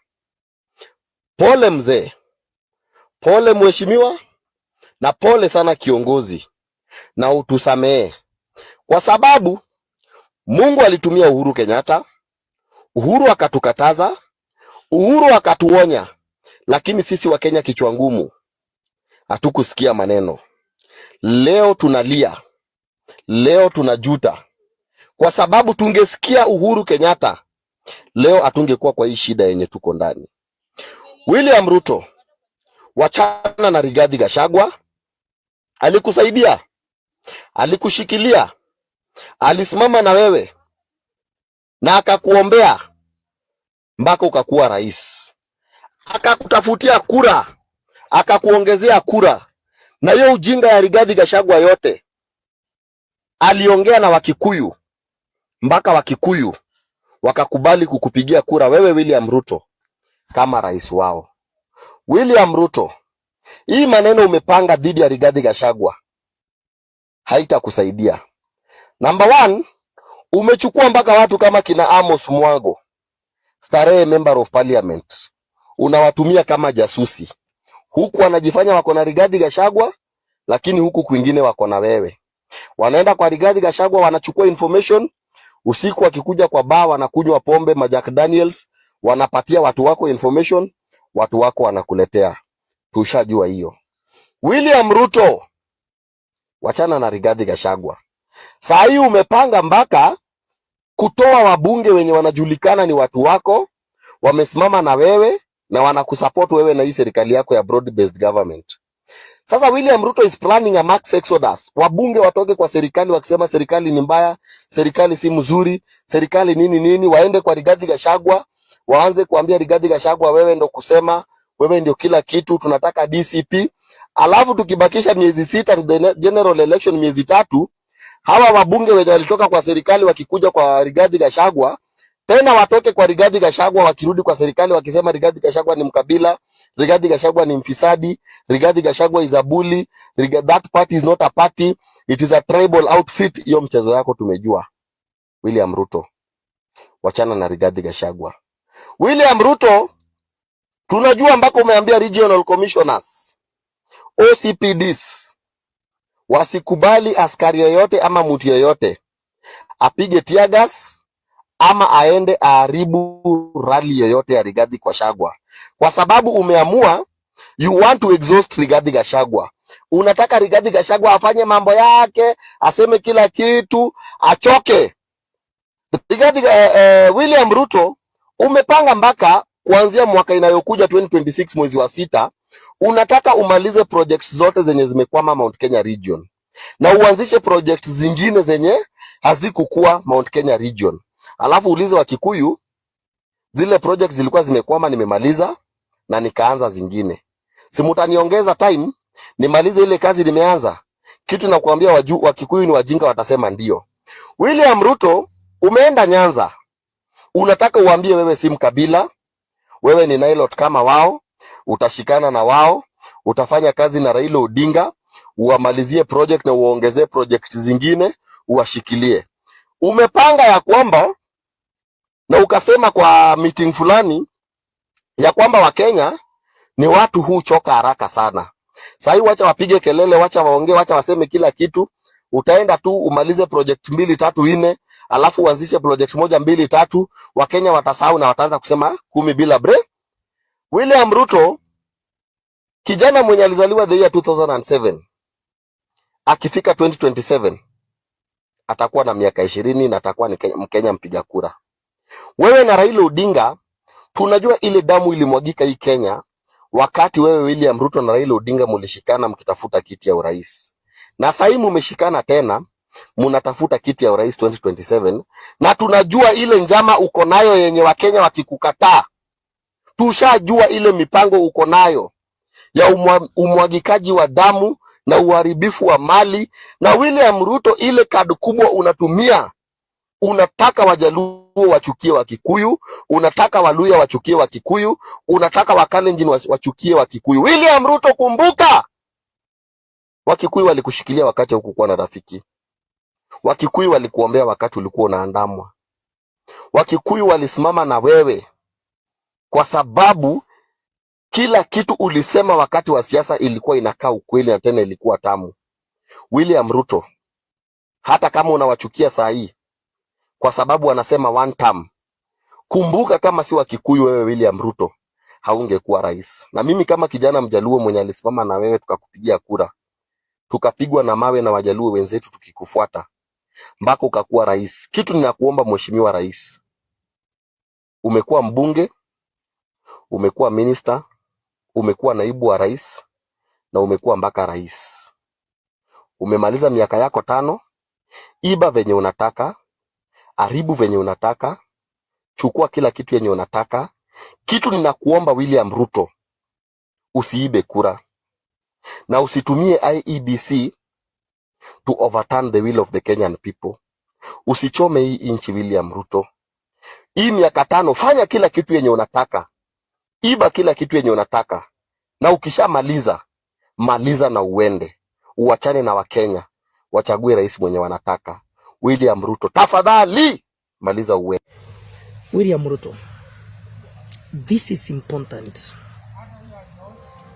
pole mzee, pole mheshimiwa, na pole sana kiongozi, na utusamee. Kwa sababu Mungu alitumia Uhuru Kenyatta, Uhuru akatukataza, Uhuru akatuonya, lakini sisi wa Kenya kichwa ngumu hatukusikia maneno. Leo tunalia, leo tunajuta. Kwa sababu tungesikia Uhuru Kenyatta, leo atungekuwa kwa hii shida yenye tuko ndani. William Ruto, wachana na Rigathi Gachagua. Alikusaidia, alikushikilia, alisimama na wewe na akakuombea mpaka ukakuwa rais. Akakutafutia kura, akakuongezea kura. Na hiyo ujinga ya Rigathi Gachagua yote aliongea na Wakikuyu mpaka Wakikuyu wakakubali kukupigia kura wewe William Ruto kama rais wao. William Ruto, hii maneno umepanga dhidi ya Rigathi Gachagua haitakusaidia. Number 1, umechukua mpaka watu kama kina Amos Mwago, Starehe member of parliament, unawatumia kama jasusi. Huku wanajifanya wako na Rigathi Gachagua, lakini huku kwingine wako na wewe. Wanaenda kwa Rigathi Gachagua, wanachukua information, usiku wakikuja kwa bar wanakunywa pombe Jack Daniels, wanapatia watu wako information, watu wako wanakuletea. Tushajua hiyo. William Ruto, wachana na Rigathi Gachagua. Saa hii umepanga mpaka kutoa wabunge wenye wanajulikana ni watu wako, wamesimama na wewe na wanakusupport wewe na hii serikali yako ya broad based government. Sasa William Ruto is planning a mass exodus. Wabunge watoke kwa serikali wakisema serikali ni mbaya, serikali si mzuri, serikali nini, waende kwa Rigathi Gachagua, waanze kuambia Rigathi Gachagua wewe ndo kusema, wewe ndio kila kitu, tunataka DCP. Alafu tukibakisha miezi 6 to the general election, miezi 3, hawa wabunge wenye walitoka kwa serikali wakikuja kwa Rigathi Gachagua, tena watoke kwa Rigathi Gachagua wakirudi kwa serikali wakisema Rigathi Gachagua ni mkabila, Rigathi Gachagua ni mfisadi, Rigathi Gachagua is a bully, that party is not a party, it is a tribal outfit. Hiyo mchezo yako tumejua. William Ruto, wachana na Rigathi Gachagua. William Ruto, tunajua ambako umeambia regional commissioners, OCPDs, wasikubali askari yoyote ama mtu yoyote apige tear gas ama aende aharibu rally yoyote ya Rigathi Gachagua. Kwa sababu umeamua you want to exhaust Rigathi Gachagua. Unataka Rigathi Gachagua afanye mambo yake, aseme kila kitu, achoke. William Ruto, umepanga mpaka kuanzia mwaka inayokuja 2026 mwezi wa 6, unataka umalize projects zote zenye zimekwama Mount Kenya region. Na uanzishe projects zingine zenye hazikukuwa Mount Kenya region. Alafu ulize Wakikuyu, zile projects zilikuwa zimekwama nimemaliza na nikaanza zingine. Simutaniongeza time nimalize ile kazi nimeanza. Kitu na kuambia Wakikuyu ni wajinga watasema ndio. William Ruto, umeenda Nyanza. Unataka uambie wewe si mkabila, wewe ni Nilot kama wao, utashikana na wao, utafanya kazi na Raila Odinga, uamalizie project na uongezee project zingine, uwashikilie. Umepanga ya kwamba na ukasema kwa meeting fulani ya kwamba Wakenya ni watu huchoka haraka sana. Sasa wacha wapige kelele, wacha waongee, wacha waseme kila kitu, Utaenda tu umalize project 2, 3, 4, alafu uanzishe project 1, 2, 3, Wakenya watasahau na wataanza kusema 10 bila break. William Ruto, kijana mwenye alizaliwa the year 2007, akifika 2027 atakuwa na miaka 20 na atakuwa ni Mkenya mpiga kura. Wewe na Raila Odinga, tunajua ile damu ilimwagika hii Kenya wakati wewe William Ruto na Raila Odinga mulishikana mkitafuta kiti ya urais. Na sasa hivi mmeshikana tena mnatafuta kiti ya urais 2027, na tunajua ile njama uko nayo yenye Wakenya wakikukataa. Tushajua ile mipango uko nayo ya umwagikaji wa damu na uharibifu wa mali. Na William Ruto, ile kadi kubwa unatumia, unataka Wajaluo wachukie wa Kikuyu, unataka Waluya wachukie wa Kikuyu, unataka Wakalenjin wachukie wa Kikuyu. William Ruto, kumbuka, Wakikuyu walikushikilia wakati hukukuwa na rafiki. Wakikuyu walikuombea wakati ulikuwa unaandamwa. Wakikuyu walisimama na wewe kwa sababu kila kitu ulisema wakati wa siasa ilikuwa inakaa ukweli na tena ilikuwa tamu. William Ruto, hata kama unawachukia saa hii kwa sababu wanasema one term, kumbuka kama si Wakikuyu wewe William Ruto haungekuwa rais. Na mimi kama kijana Mjaluo mwenye alisimama na wewe tukakupigia kura, tukapigwa na mawe na Wajaluo wenzetu tukikufuata mpaka ukakuwa rais. Kitu ninakuomba mheshimiwa rais, umekuwa mbunge, umekuwa minister, umekuwa naibu wa rais na umekuwa mpaka rais. Umemaliza miaka yako 5, iba venye unataka, haribu venye unataka, chukua kila kitu yenye unataka. Kitu ninakuomba William Ruto, usiibe kura na usitumie IEBC to overturn the will of the Kenyan people. Usichome hii inchi William Ruto. Hii miaka 5 fanya kila kitu yenye unataka. Iba kila kitu yenye unataka. Na ukishamaliza, maliza na uende. Uachane na Wakenya, wachague rais mwenye wanataka. William Ruto, tafadhali maliza uende. William Ruto, this is important.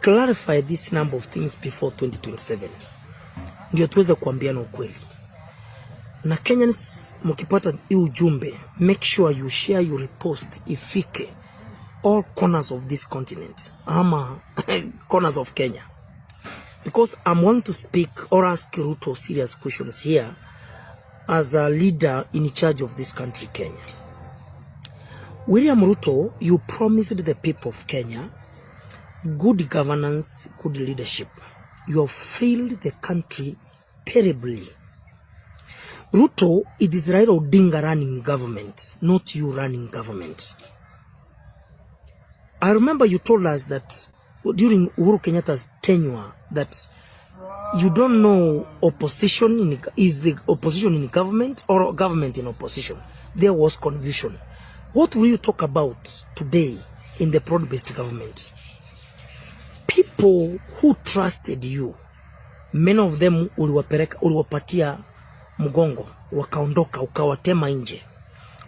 Clarify this number of things before 2027. Ndio tuweze kuambiana ukweli. Na Kenyans, mkipata hii ujumbe, make sure you share, you repost, ifike all corners of this continent, ama corners of Kenya. Because I'm wanting to speak or ask Ruto serious questions here as a leader in charge of this country, Kenya. William Ruto, you promised the people of Kenya good governance, good leadership. You have failed the country terribly. Ruto, it is Raila Odinga running government, not you running government. I remember you told us that during Uhuru Kenyatta's tenure that you don't know opposition is the opposition in government or government in opposition. There was confusion. What will you talk about today in the broad-based government? People who trusted you, many of them uliwapatia mgongo, wakaondoka, ukawatema nje.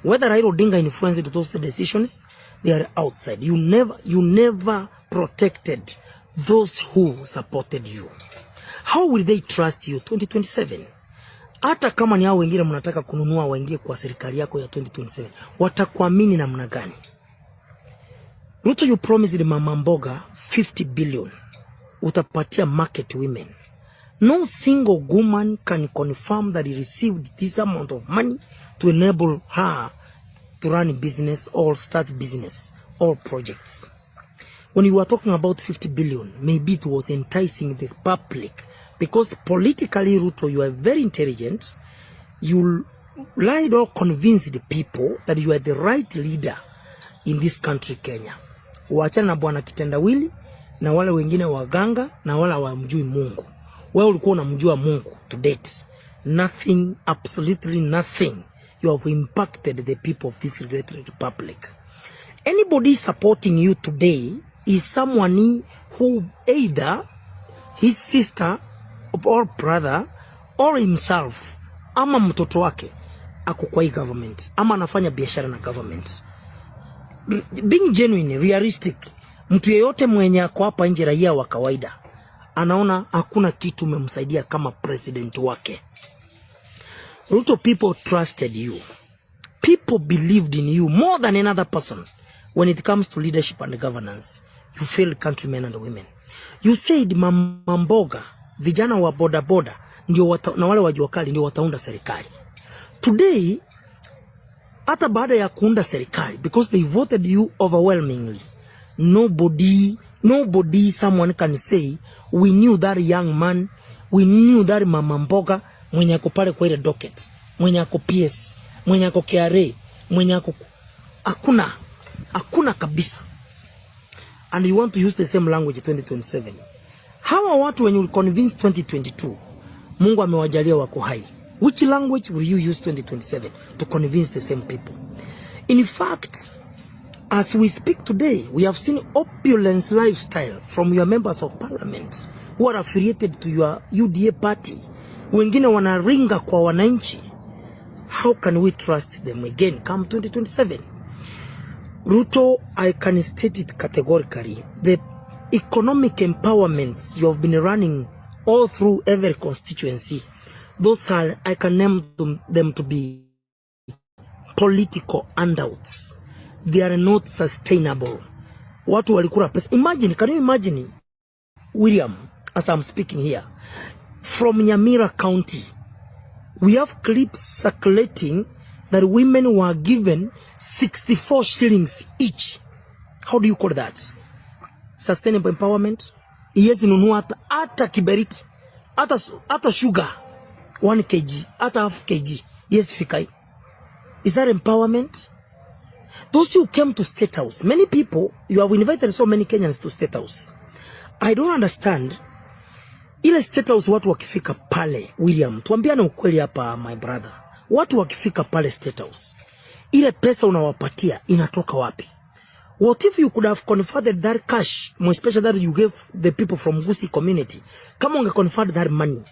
Whether Raila Odinga influenced those decisions, they are outside. You never protected those who supported you. How will they trust you 2027? Hata kama ni hao wengine mnataka kununua waingie kwa serikali yako ya 2027, watakuamini namna gani? Ruto, you promised mama mboga 50 billion. Utapatia market women. No single woman can confirm that he received this amount of money to enable her to run a business or start business or projects. When you were talking about 50 billion, maybe it was enticing the public, because politically, Ruto, you are very intelligent. You lied or convinced the people that you are the right leader in this country, Kenya. Uachana na bwana kitendawili na wale wengine waganga na wala wamjui Mungu. Wewe ulikuwa unamjua Mungu to date. Nothing, absolutely nothing. You have impacted the people of this great republic. Anybody supporting you today is someone who either his sister or brother or himself ama mtoto wake ako kwa hii government ama anafanya biashara na government. Being genuine, realistic, mtu yeyote mwenye ako hapa nje, raia wa kawaida, anaona hakuna kitu umemsaidia kama president wake. Ruto, people trusted you. People believed in you more than another person. When it comes to leadership and governance, you failed countrymen and women. You said mamboga, vijana wa boda boda, na wale wa jua kali ndio wataunda serikali. Today, hata baada ya kuunda serikali, because they voted you overwhelmingly, nobody, someone can say, we knew that young man, we knew that mamamboga, mwenye ako pale kwa ile docket, mwenye ako PS, mwenye ako KRA, mwenye ako hakuna kabisa. And you want to use the same language 2027. Hawa watu when you convince 2022, Mungu amewajalia wako hai. Which language will you use 2027 to convince the same people? In fact, as we speak today, we have seen opulence lifestyle from your members of parliament who are affiliated to your UDA party. Wengine wanaringa kwa wananchi. How can we trust them again come 2027? Ruto, I can state it categorically. The economic empowerments you have been running all through every constituency, those are, I can name them to be political handouts. They are not sustainable. Watu walikula pesa. Imagine, can you imagine, William, as I'm speaking here, from Nyamira County, we have clips circulating that women were given 64 shillings each. How do you call that? Sustainable empowerment? Yes, nunua hata kiberiti, hata sugar 1 kg, hata half kg. Yes, fikai. Is that empowerment? Those who came to State House, many people, you have invited so many Kenyans to State House. I don't understand. Ile State House watu wakifika pale, William, tuambiane ukweli hapa my brother. Watu wakifika pale State House, ile pesa unawapatia inatoka wapi? What if you could have converted that cash, more especially that you gave the people from Gusii community? Kama unge convert that money,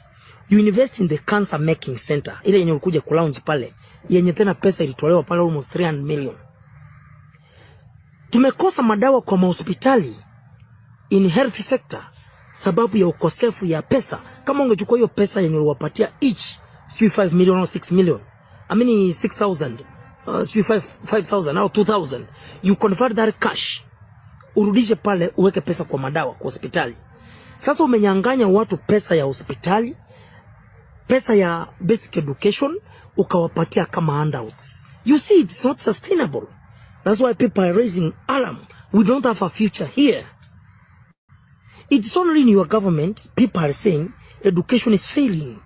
you invest in the cancer making center, ile yenye ulikuja kulaunch pale, yenye tena pesa ilitolewa pale almost 300 million. Tumekosa madawa kwa mahospitali in health sector sababu ya ukosefu ya pesa. Kama ungechukua hiyo pesa yenye uliwapatia each 5 million or 6 million, I mean 6,000, 5,000 au 2,000, you convert that cash, urudishe pale uweke pesa kwa madawa kwa hospitali. Sasa umenyanganya watu pesa ya hospitali, pesa ya basic education, ukawapatia kama handouts. You see, it's not sustainable. That's why people are raising alarm. We don't have a future here. It's only in your government, people are saying education is failing.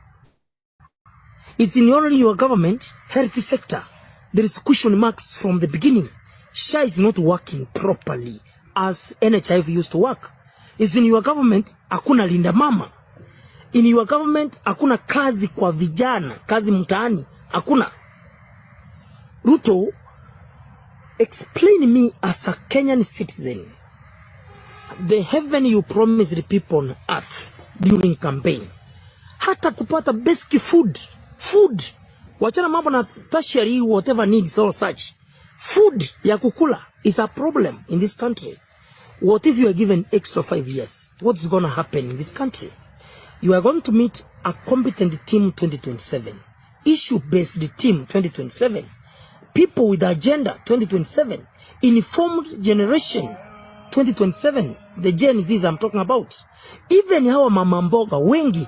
It's in only your government, health sector. There is question marks from the beginning. SHA is not working properly as NHIF used to work. It's in your government, hakuna linda mama. In your government, hakuna kazi kwa vijana, kazi mtaani, hakuna. Ruto, explain me as a Kenyan citizen, the heaven you promised the people on earth during campaign. Hata kupata basic food. Wachana mambo na tertiary whatever needs all such. Food ya kukula is a problem in this country. What if you are given extra 5 years? What's going to happen in this country? You are going to meet a competent team 2027. Issue-based team 2027. People with agenda 2027. Informed generation 2027. The Gen Zs I'm talking about. Even hawa mama mboga wengi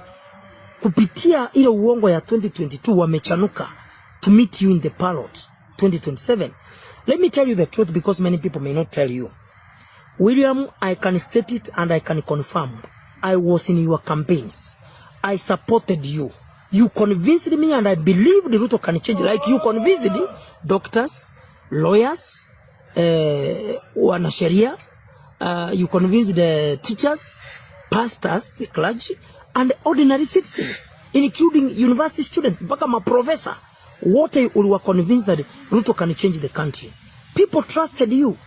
kupitia ile uongo ya 2022 wamechanuka to meet you in the ballot 2027. Let me tell you the truth because many people may not tell you. William, I can state it and I can confirm. I was in your campaigns. I supported you. You convinced me and I believe the Ruto can change. Like you convinced doctors, lawyers, wanasheria, you convinced the teachers, pastors, the clergy, and ordinary citizens, including university students, mpaka maprofessor. What you were convinced that Ruto can change the country. People trusted you.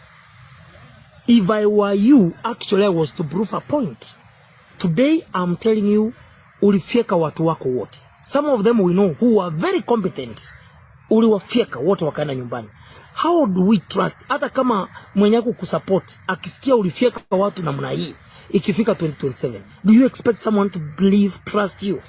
If I were you, actually I was to prove a point. Today, I'm telling you, ulifieka watu wako wote. Some of them we know who are very competent. Uliwafieka wote wakaenda nyumbani. How do we trust? Hata kama mwenye yako kusupport, akisikia ulifieka watu namna hii, ikifika 2027, do you expect someone to believe, trust you?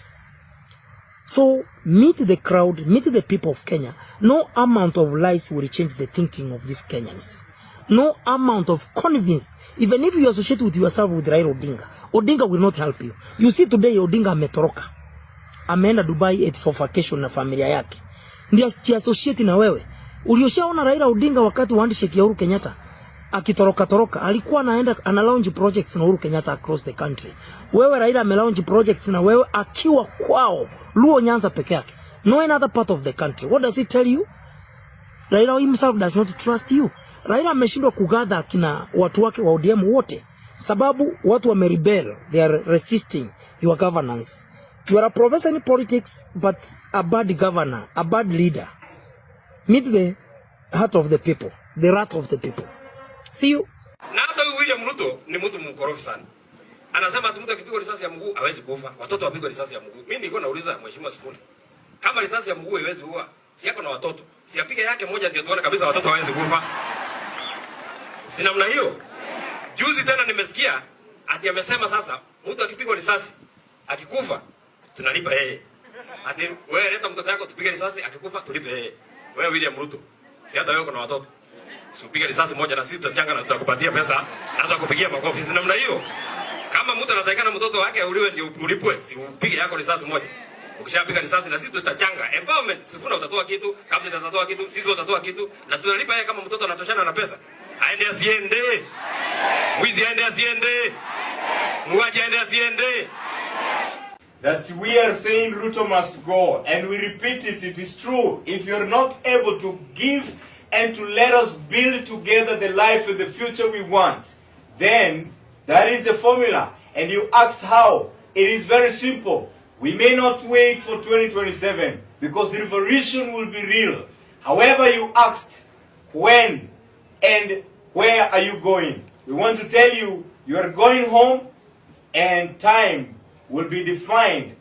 So meet the crowd, meet the people of Kenya. No amount of lies will change the thinking of these Kenyans. No amount of convince, even if you associate with yourself with Raila Odinga, Odinga will not help you. You see today Odinga ametoroka. Ameenda Dubai for vacation na familia yake. Ndio associate na wewe. Ulioshaona Raila Odinga wakati wa handshake ya Uhuru Kenyatta akitoroka alikuwa anaenda ana launch projects na Uhuru Kenyatta across the country. Wewe Raila ame launch projects na wewe akiwa kwao Luo Nyanza peke yake. No another part of the country. What does it tell you? Raila himself does not trust you. Raila ameshindwa kugather kina watu wake wa ODM wote sababu watu wamerebel, they are resisting your governance. You are a professor in politics but a bad governor, a bad leader. Meet the heart of the people, the wrath of the people. See you. Na hata William Ruto ni mtu mkorofi sana. Anasema mtu akipigwa risasi ya mguu hawezi kufa. Watoto wapigwa risasi ya mguu. Mimi nilikuwa nauliza mheshimiwa Sifuna. Kama risasi ya mguu haiwezi kuua, si yako na watoto. Si apige yake moja ndio tuone kabisa watoto hawezi kufa. Si namna hiyo. Juzi tena nimesikia ati amesema sasa mtu akipigwa risasi akikufa tunalipa yeye. Ati wewe leta mtoto wako tupige risasi akikufa tulipe yeye. Wewe William Ruto. Si hata wewe kuna watoto. Usipige risasi moja na sisi tutachanga na tutakupatia pesa na tutakupigia makofi. Si namna hiyo. Kama mtu anatakana mtoto wake auliwe ndio ulipwe, si upige yako risasi moja. Ukishapiga risasi na sisi tutachanga. Empowerment, Sifuna utatoa kitu, kabla utatoa kitu, sisi utatoa kitu na tunalipa yeye kama mtoto anatoshana na pesa. Aende asiende. Mwizi aende asiende. Muaji aende asiende. That we are saying Ruto must go, and we repeat it, it is true. If you're not able to give and to let us build together the life and the future we want, then that is the formula. And you asked how. It is very simple. We may not wait for 2027 because the revolution will be real. However, you asked when and where are you going? We want to tell you, you are going home, and time will be defined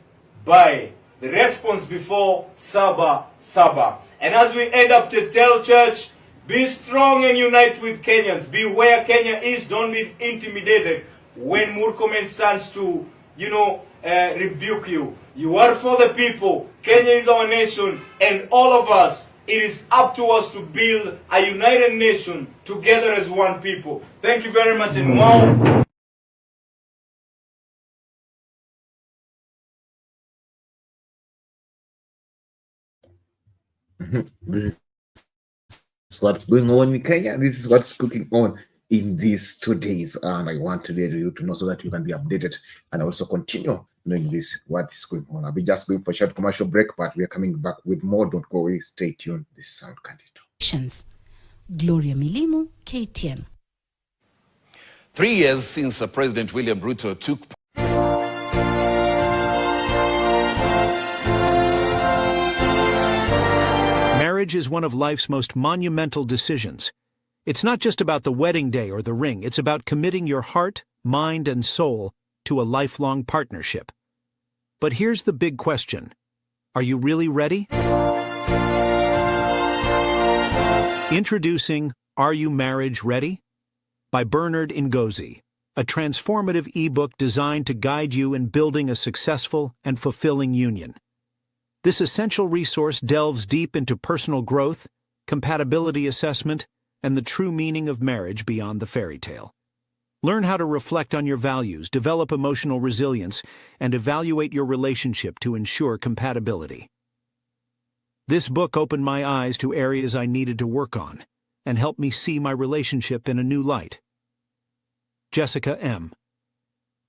by the response before Saba Saba. And as we end up to tell church, be strong and unite with Kenyans. Be where Kenya is. Don't be intimidated when Murkomen stands to, rebuke you. You are for the people. Kenya is our nation, and all of us, it is up to us to build a united nation together as one people. Thank you very much, and wow. This is what's going on in Kenya. This is what's cooking on in these 2 days. And I want you to know so that you can be updated and also continue knowing this, what is going on. I'll be just going for a short commercial break, but we are coming back with more. Don't go away. Stay tuned. This is Sound Candid. Gloria Milimu, KTN. 3 years since President William Ruto took Marriage is one of life's most monumental decisions. It's not just about the wedding day or the ring. It's about committing your heart, mind, and soul to a lifelong partnership. But here's the big question. Are you really ready? Introducing Are You Marriage Ready? By Bernard Ngozi, a transformative ebook designed to guide you in building a successful and fulfilling union. This essential resource delves deep into personal growth, compatibility assessment, and the true meaning of marriage beyond the fairy tale. Learn how to reflect on your values, develop emotional resilience, and evaluate your relationship to ensure compatibility. This book opened my eyes to areas I needed to work on and helped me see my relationship in a new light. Jessica M.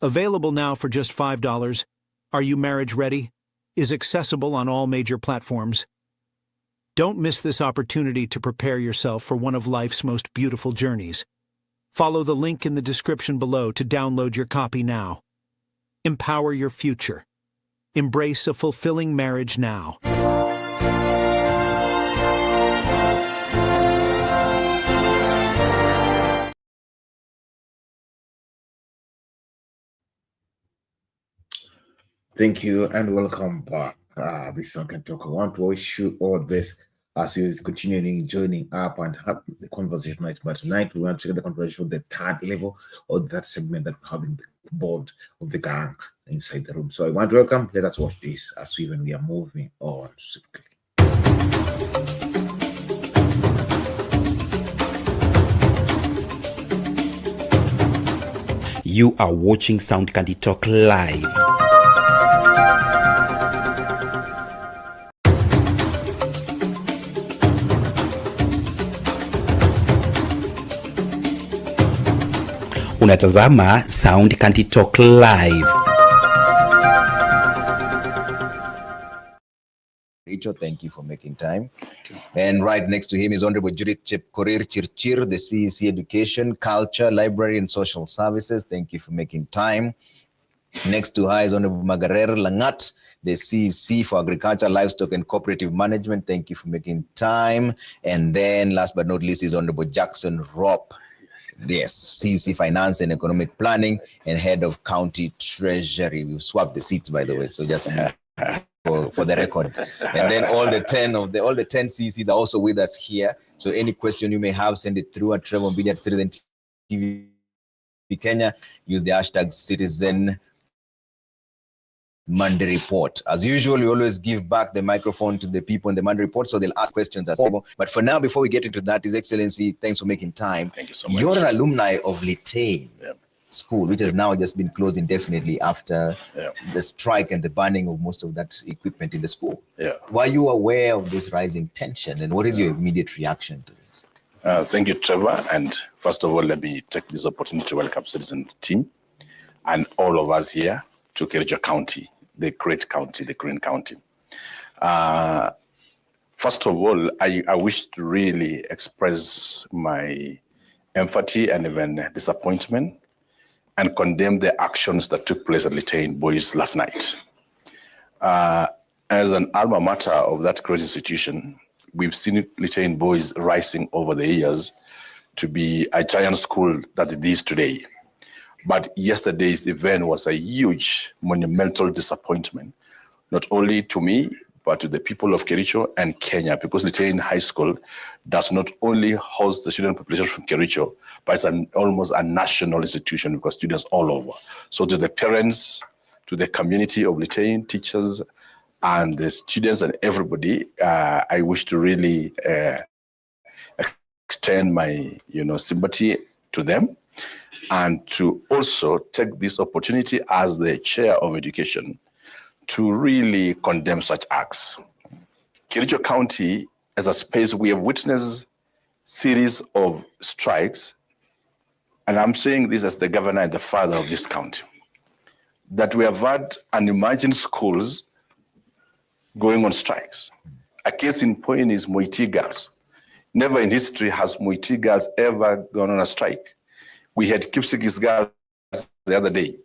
Available now for just $5. Are You Marriage Ready? Is accessible on all major platforms. Don't miss this opportunity to prepare yourself for one of life's most beautiful journeys. Follow the link in the description below to download your copy now. Empower your future. Embrace a fulfilling marriage now. Thank you and welcome back. This is Talk. I want to wish you all this as you're continuing joining up and have the conversation tonight. But tonight we want to get the conversation at the third level, or that segment that we're having the board of the gang inside the room. So I want to welcome, let us watch this as we are moving on swiftly. You are watching Sound Candy Talk live. Unatazama Sound Candy Talk live. Richo, thank you for making time. And right next to him is Honorable Judith Chepkorir Chirchir, the CEC Education, Culture, Library and Social Services. Thank you for making time. Next to her is Honorable Magarer Langat, the CEC for Agriculture, Livestock and Cooperative Management. Thank you for making time. And then last but not least is Honorable Jackson Rop. Yes, CEC Finance and Economic Planning and Head of County Treasury. We've swapped the seats, by the way, so just for the record. And then all the 10 CECs are also with us here. So any question you may have, send it through at Trevor Media at Citizen TV Kenya. Use the hashtag Citizen Monday Report. As usual, we always give back the microphone to the people in the Monday Report, so they'll ask questions as well. But for now, before we get into that, His Excellency, thanks for making time. Thank you so much. You're an alumni of Litain School, which has now just been closed indefinitely after the strike and the banning of most of that equipment in the school. Were you aware of this rising tension, and what is your immediate reaction to this? Thank you, Trevor. And first of all, let me take this opportunity to welcome Citizen team and all of us here to Kericho County, the great county, the green county. First of all, I wish to really express my empathy and even disappointment and condemn the actions that took place at Litain Boys last night. As an alma mater of that great institution, we've seen Litain Boys rising over the years to be a giant school that it is today. But yesterday's event was a huge, monumental disappointment, not only to me, but to the people of Kericho and Kenya, because Litain High School does not only host the student population from Kericho, but it's almost a national institution because students all over. So to the parents, to the community of Litain, teachers, and the students and everybody, I wish to really extend my sympathy to them, and to also take this opportunity as the chair of education to really condemn such acts. Kericho County, as a space, we have witnessed series of strikes, and I'm saying this as the governor and the father of this county, that we have had unimagined schools going on strikes. A case in point is Moiti Girls. Never in history has Moiti Girls ever gone on a strike. We had Kipsigis Girls the other day.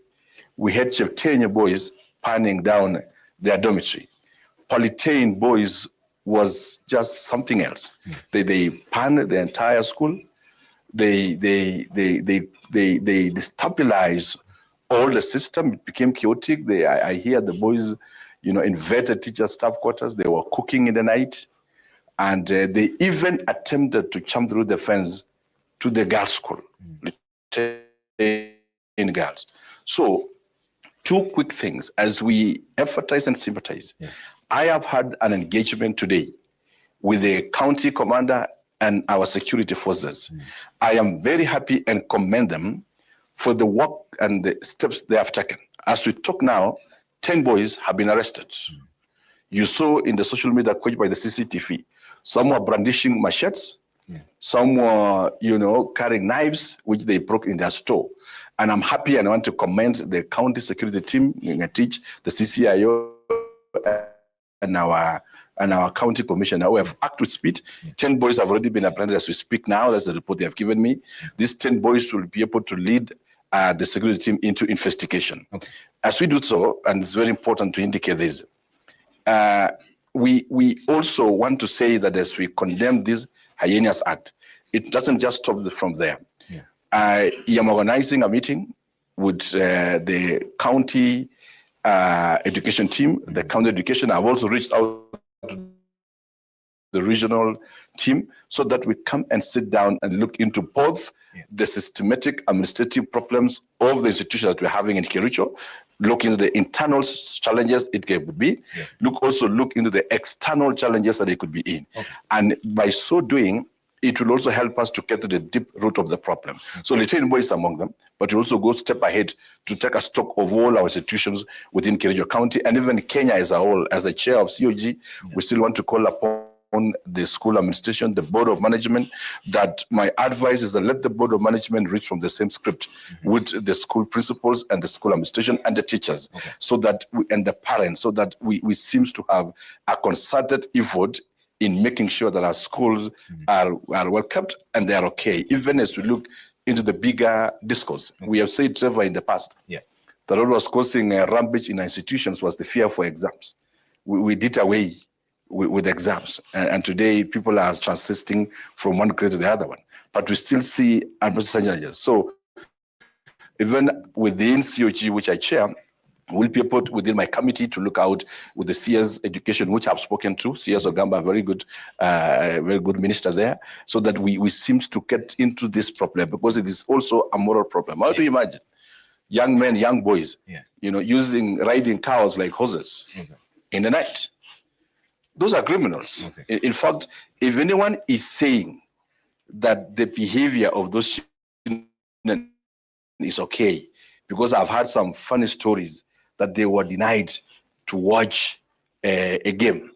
We had Cheptenya Boys panning down their dormitory. Polytain Boys was just something else. They panned the entire school. They destabilized all the system. It became chaotic. I hear the boys, invaded teacher staff quarters. They were cooking in the night, and they even attempted to jump through the fence to the girls' school. In girls. So, two quick things as we emphasize and sympathize. I have had an engagement today with the county commander and our security forces. I am very happy and commend them for the work and the steps they have taken. As we talk now, 10 boys have been arrested. You saw in the social media coverage by the CCTV, some were brandishing machetes, some were, carrying knives, which they broke in their store. And I'm happy, and I want to commend the county security team, teach the CCIO and our county commissioner who have acted with speed. 10 boys have already been apprehended as we speak now. That's the report they have given me. These 10 boys will be able to lead the security team into investigation. As we do so, and it's very important to indicate this, we also want to say that as we condemn this heinous act, it doesn't just stop from there. I am organizing a meeting with the county education team, the county education. I've also reached out to the regional team so that we come and sit down and look into both the systematic administrative problems of the institutions that we're having in Kericho, look into the internal challenges it could be, look into the external challenges that it could be in. And by so doing, it will also help us to get to the deep root of the problem. So Little is among them, but we also go step ahead to take a stock of all our institutions within Kericho County and even Kenya as a whole. As the chair of COG, we still want to call upon the school administration, the board of management, that my advice is that let the board of management read from the same script with the school principals and the school administration and the teachers, so that and the parents, so that we seems to have a concerted effort in making sure that our schools are well kept and they are okay. Even as we look into the bigger discourse, we have said several in the past that what was causing a rampage in our institutions was the fear for exams. We did away with exams, and today people are transiting from one grade to the other one. But we still see unprecedented challenges. So even within COG, which I chair, will be put within my committee to look out with the CS education, which I've spoken to. CS Ogamba, very good minister there, so that we seem to get into this problem, because it is also a moral problem. How do you imagine young men, young boys, riding cows like horses in the night? Those are criminals. In fact, if anyone is saying that the behavior of those children is okay, because I've heard some funny stories that they were denied to watch a game.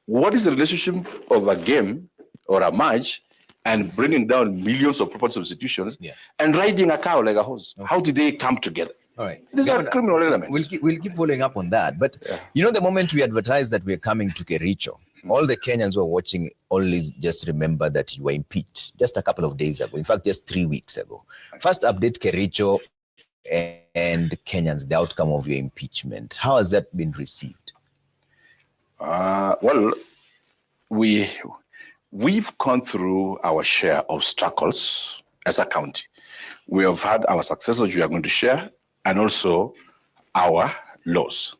What is the relationship of a game or a match and bringing down millions of property institutions and riding a cow like a horse? How did they come together? All right. These are criminal elements. We'll keep following up on that. But the moment we advertised that we're coming to Kericho, all the Kenyans who are watching always just remember that you were impeached just a couple of days ago. In fact, just 3 weeks ago. First update, Kericho and Kenyans, the outcome of your impeachment. How has that been received? Well, we've gone through our share of struggles as a county. We have had our successes we are going to share, and also our loss.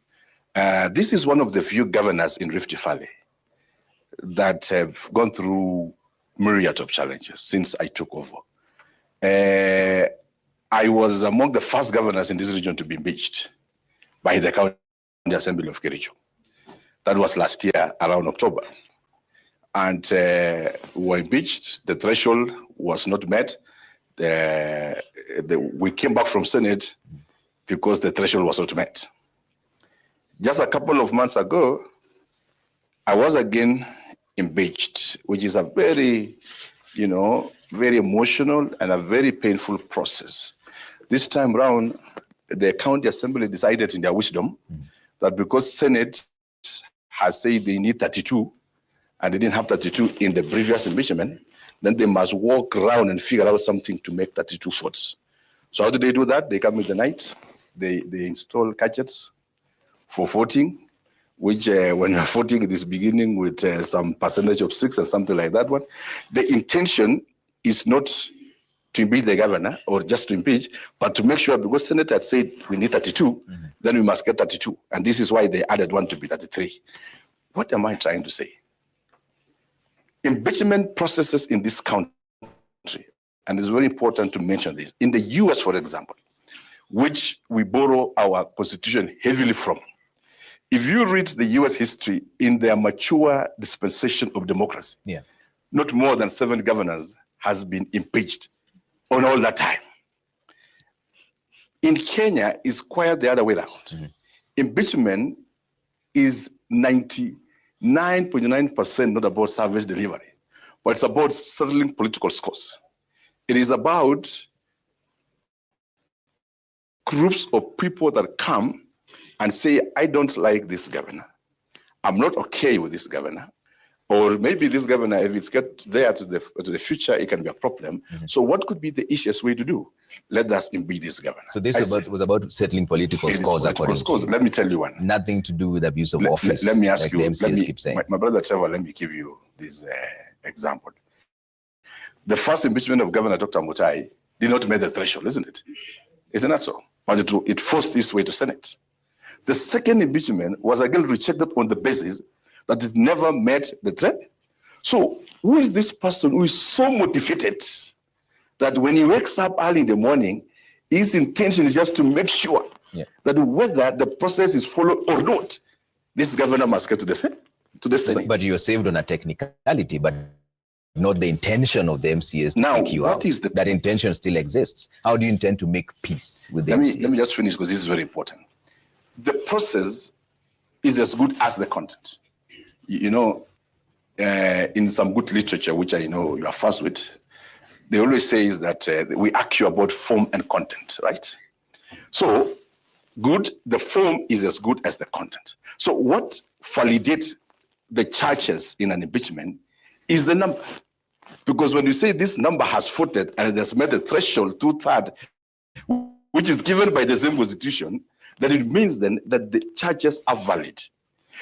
This is one of the few governors in Rift Valley that have gone through myriad of challenges since I took over. I was among the first governors in this region to be impeached by the County Assembly of Kericho. That was last year around October. And we were impeached. The threshold was not met. We came back from Senate because the threshold was not met. Just a couple of months ago, I was again impeached, which is a very, very emotional and a very painful process. This time round, the County Assembly decided in their wisdom that because Senate has said they need 32, and they didn't have 32 in the previous impeachment, then they must walk around and figure out something to make 32 votes. So how do they do that? They come in the night, they install gadgets for voting, which when you're voting, it is beginning with some percentage of 6 and something like that one. The intention is not to impeach the governor or just to impeach, but to make sure, because Senate had said we need 32, then we must get 32. And this is why they added one to be 33. What am I trying to say? Impeachment processes in this country, and it's very important to mention this. In the US, for example, which we borrow our constitution heavily from, if you read the US history in their mature dispensation of democracy, not more than 7 governors has been impeached on all that time. In Kenya, it's quite the other way around. Impeachment is 99.9% not about service delivery, but it's about settling political scores. It is about groups of people that come and say, I don't like this governor. I'm not okay with this governor. Or maybe this governor, if it's get there to the future, it can be a problem. So what could be the easiest way to do? Let us impeach this governor. So this was about settling political scores, according to you. Let me tell you one. Nothing to do with abuse of office. Let me ask like you. The MCs keep saying. My brother Trevor, let me give you this example. The first impeachment of Governor Dr. Mutai did not meet the threshold, isn't it? Isn't that so? But it forced its way to Senate. The second impeachment was again rejected on the basis that it never met the threat. So who is this person who is so motivated that when he wakes up early in the morning, his intention is just to make sure that whether the process is followed or not, this governor must get to the Senate. But you're saved on a technicality, but not the intention of the MCAs to kick you out. That intention still exists. How do you intend to make peace with the MCAs? Let me just finish because this is very important. The process is as good as the content. In some good literature, which I know you are fast with, they always say is that we argue about form and content, right? So the form is as good as the content. So what validates the charges in an impeachment is the number. Because when you say this number has voted and it has met the threshold 2/3, which is given by the same constitution, then it means then that the charges are valid.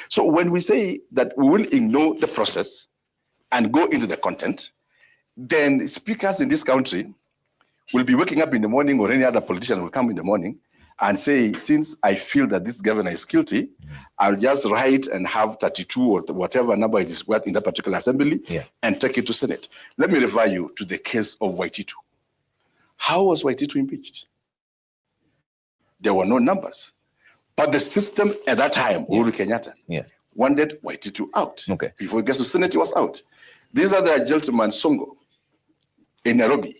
So when we say that we will ignore the process and go into the content, then speakers in this country will be waking up in the morning, or any other politician will come in the morning and say, since I feel that this governor is guilty, I'll just write and have 32 or whatever number it is worth in that particular assembly and take it to Senate. Let me refer you to the case of Waititu. How was Waititu impeached? There were no numbers. But the system at that time, Uhuru Kenyatta, wanted Waititu out. Before it gets to Senate, he was out. These are the gentleman Songo in Nairobi.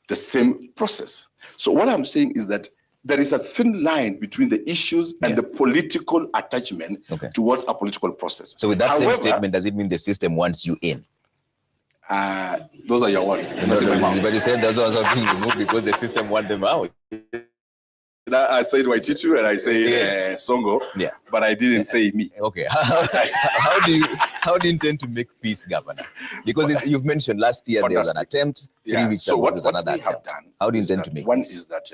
The same process. So what I'm saying is that there is a thin line between the issues and the political attachment towards a political process. So with that same statement, does it mean the system wants you in? Those are your words. But you said those are being removed because the system wants them out. I said Waititu and I say Songo, but I didn't say me. Okay. How do you intend to make peace, Governor? Because you've mentioned last year there was an attempt, 3 weeks ago there was another attempt. How do you intend to make one peace? Is that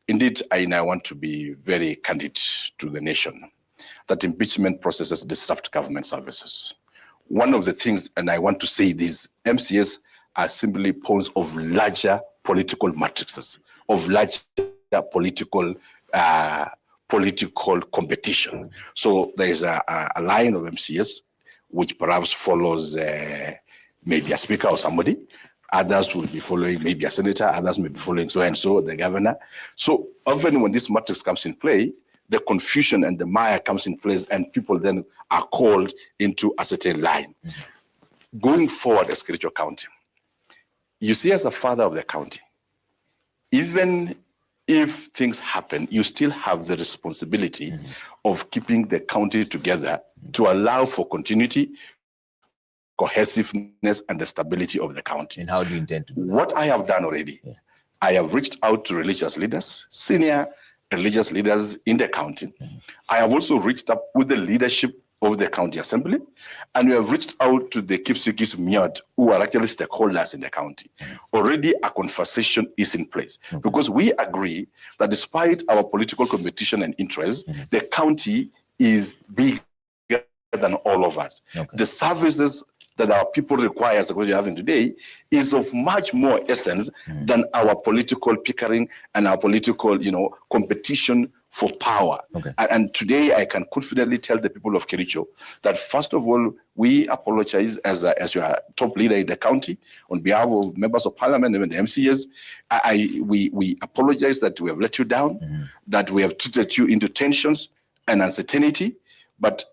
indeed I want to be very candid to the nation that impeachment processes disrupt government services. One of the things, and I want to say these MCAs are simply pawns of larger political matrices, of larger political competition. So there is a line of MCAs which perhaps follows maybe a speaker or somebody. Others will be following maybe a senator. Others may be following so and so the governor. So often when this matrix comes in play, the confusion and the mire comes in place, and people then are called into a certain line. Going forward as Kericho County, you see, as a father of the county, even if things happen, you still have the responsibility of keeping the county together to allow for continuity, cohesiveness, and the stability of the county. And how do you intend to do that? What I have done already, I have reached out to religious leaders, senior religious leaders in the county. I have also reached up with the leadership of the county assembly, and we have reached out to the Kipsigis Miod, who are actually stakeholders in the county. Already a conversation is in place because we agree that despite our political competition and interests, the county is bigger than all of us. The services that our people require, as what you're having today, is of much more essence than our political pickering and our political, competition for power. And today I can confidently tell the people of Kericho that first of all, we apologize as your top leader in the county on behalf of members of parliament and the MCAs. We apologize that we have let you down, that we have treated you into tensions and uncertainty, but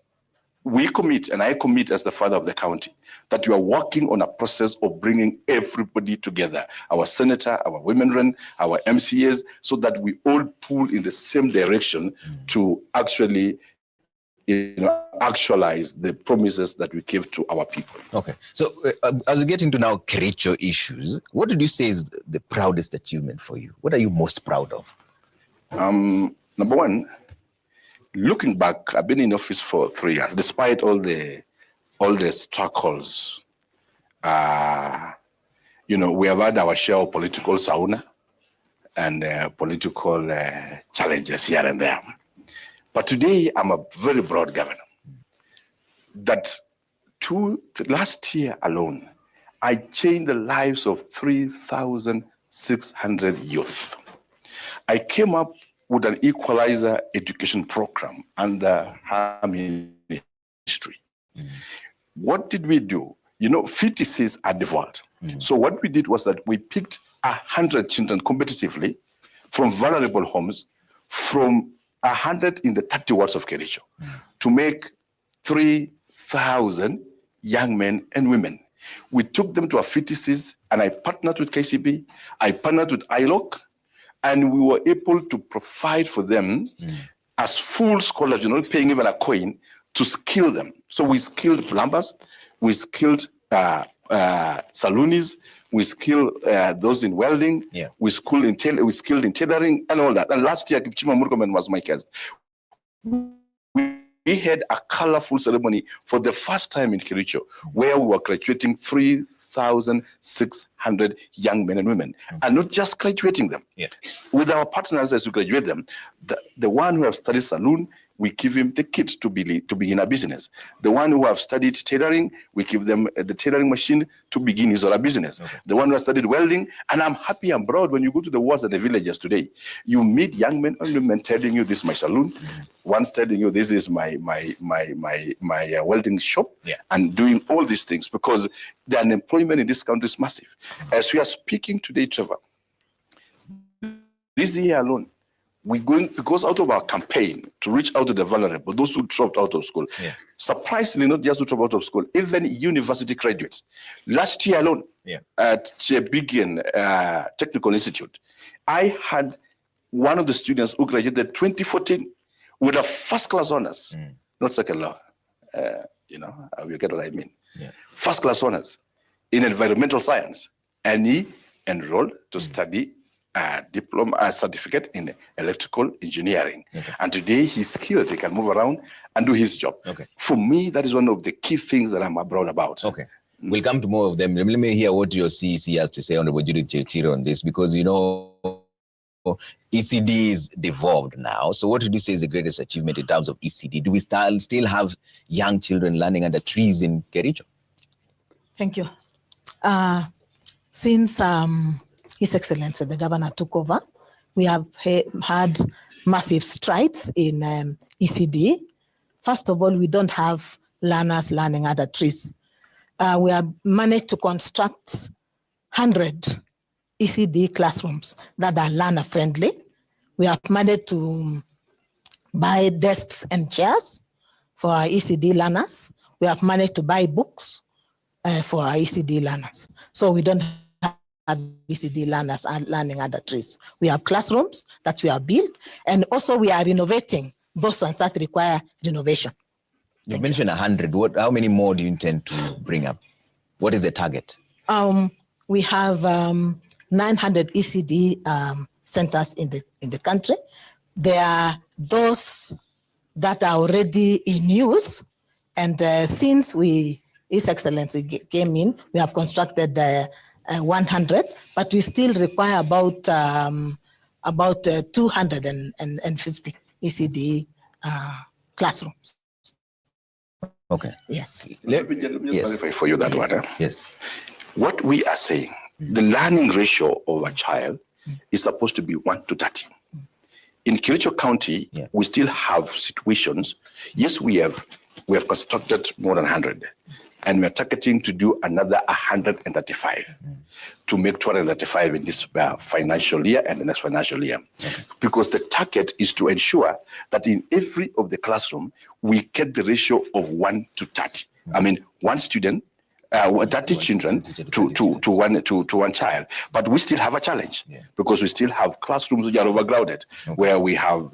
we commit, and I commit as the father of the county, that we are working on a process of bringing everybody together, our senator, our women, our MCAs, so that we all pull in the same direction to actually actualize the promises that we give to our people. Okay. So as we get into now Kericho issues, what would you say is the proudest achievement for you? What are you most proud of? Number one, looking back, I've been in office for 3 years, despite all the struggles. We have had our share of political sauna and political challenges here and there. But today, I'm a very broad governor. That last year alone, I changed the lives of 3,600 youth. I came up with an equalizer education program under her ministry. What did we do? You know, fetuses are devolved. So what we did was that we picked 100 children competitively from vulnerable homes, from 100 in the 30 wards of Kericho, to make 3,000 young men and women. We took them to our fetuses, and I partnered with KCB, I partnered with ILOC, and we were able to provide for them as full scholars, you know, paying even a coin, to skill them. So we skilled plumbers, we skilled saloonists, we skilled those in welding, we skilled in tailoring and all that. And last year, Kipchima Murkomen was my guest. We had a colorful ceremony for the first time in Kericho, where we were graduating 3,600 young men and women, and not just graduating them. With our partners, as we graduate them, the one who have studied saloon, we give him the kit to begin a business. The one who have studied tailoring, we give them the tailoring machine to begin his or her business. The one who has studied welding, and I'm happy and proud when you go to the wards and the villages today, you meet young men and women telling you, this is my saloon. One's telling you, this is my welding shop, and doing all these things, because the unemployment in this country is massive. As we are speaking today, Trevor, this year alone, we're going, because out of our campaign to reach out to the vulnerable, those who dropped out of school, surprisingly, not just who dropped out of school, even university graduates. Last year alone, at Begin Technical Institute, I had one of the students who graduated 2014 with a first-class honors, not second law. You know, you get what I mean. First-class honors in environmental science, and he enrolled to study a diploma, a certificate in electrical engineering. And today he's skilled, he can move around and do his job. For me, that is one of the key things that I'm proud about. We'll come to more of them. Let me hear what your CEC has to say, Honorable Judith Chirchir, on this, because, you know, ECD is devolved now. So what would you say is the greatest achievement in terms of ECD? Do we still have young children learning under trees in Kericho? Thank you. Since His Excellency, the governor, took over, we have had massive strides in ECD. First of all, we don't have learners learning under trees. We have managed to construct 100 ECD classrooms that are learner-friendly. We have managed to buy desks and chairs for our ECD learners. We have managed to buy books for our ECD learners. So we don't have ECD learners and learning under trees. We have classrooms that we have built, and also we are renovating those ones that require renovation. You mentioned 100. How many more do you intend to bring up? What is the target? We have 900 ECD centers in the country. There are those that are already in use, and since His Excellency came in, we have constructed 100, but we still require about 250 ECD classrooms. Yes. Let me just clarify for you that one. Yes. What we are saying, the learning ratio of a child is supposed to be 1 to 30. In Kericho County, we still have situations. Yes, we have constructed more than 100, and we're targeting to do another 135 to make 235 in this financial year and the next financial year. Because the target is to ensure that in every of the classroom, we get the ratio of 1 to 30. I mean, one student, 30 children to one child. But we still have a challenge because we still have classrooms which are overcrowded, where we have,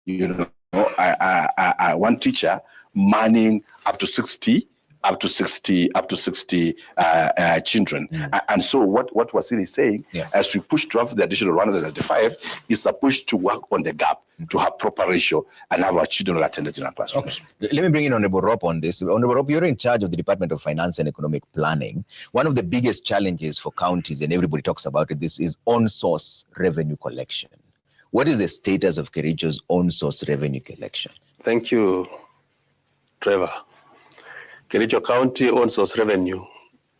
you know, one teacher manning up to 60 children. And so what Wasili is saying, as we push to have the additional 135, is supposed to work on the gap to have proper ratio and have our children attended in our classrooms. Let me bring in Honorable Rob on this. Honorable Rob, you're in charge of the Department of Finance and Economic Planning. One of the biggest challenges for counties, and everybody talks about it, this is on-source revenue collection. What is the status of Kericho's on-source revenue collection? Thank you, Trevor. Kericho County on-source revenue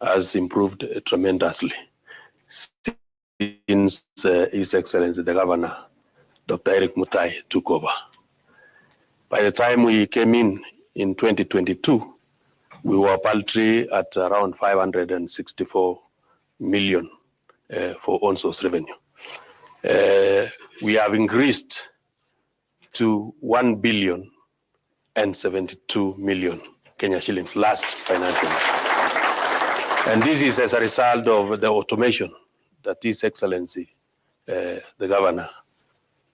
has improved tremendously since His Excellency the Governor, Dr. Eric Mutai, took over. By the time we came in 2022, We were paltry at around 564 million for own source revenue. We have increased to 1,072 million Kenya shillings last financial year. And this is as a result of the automation that His Excellency, the Governor,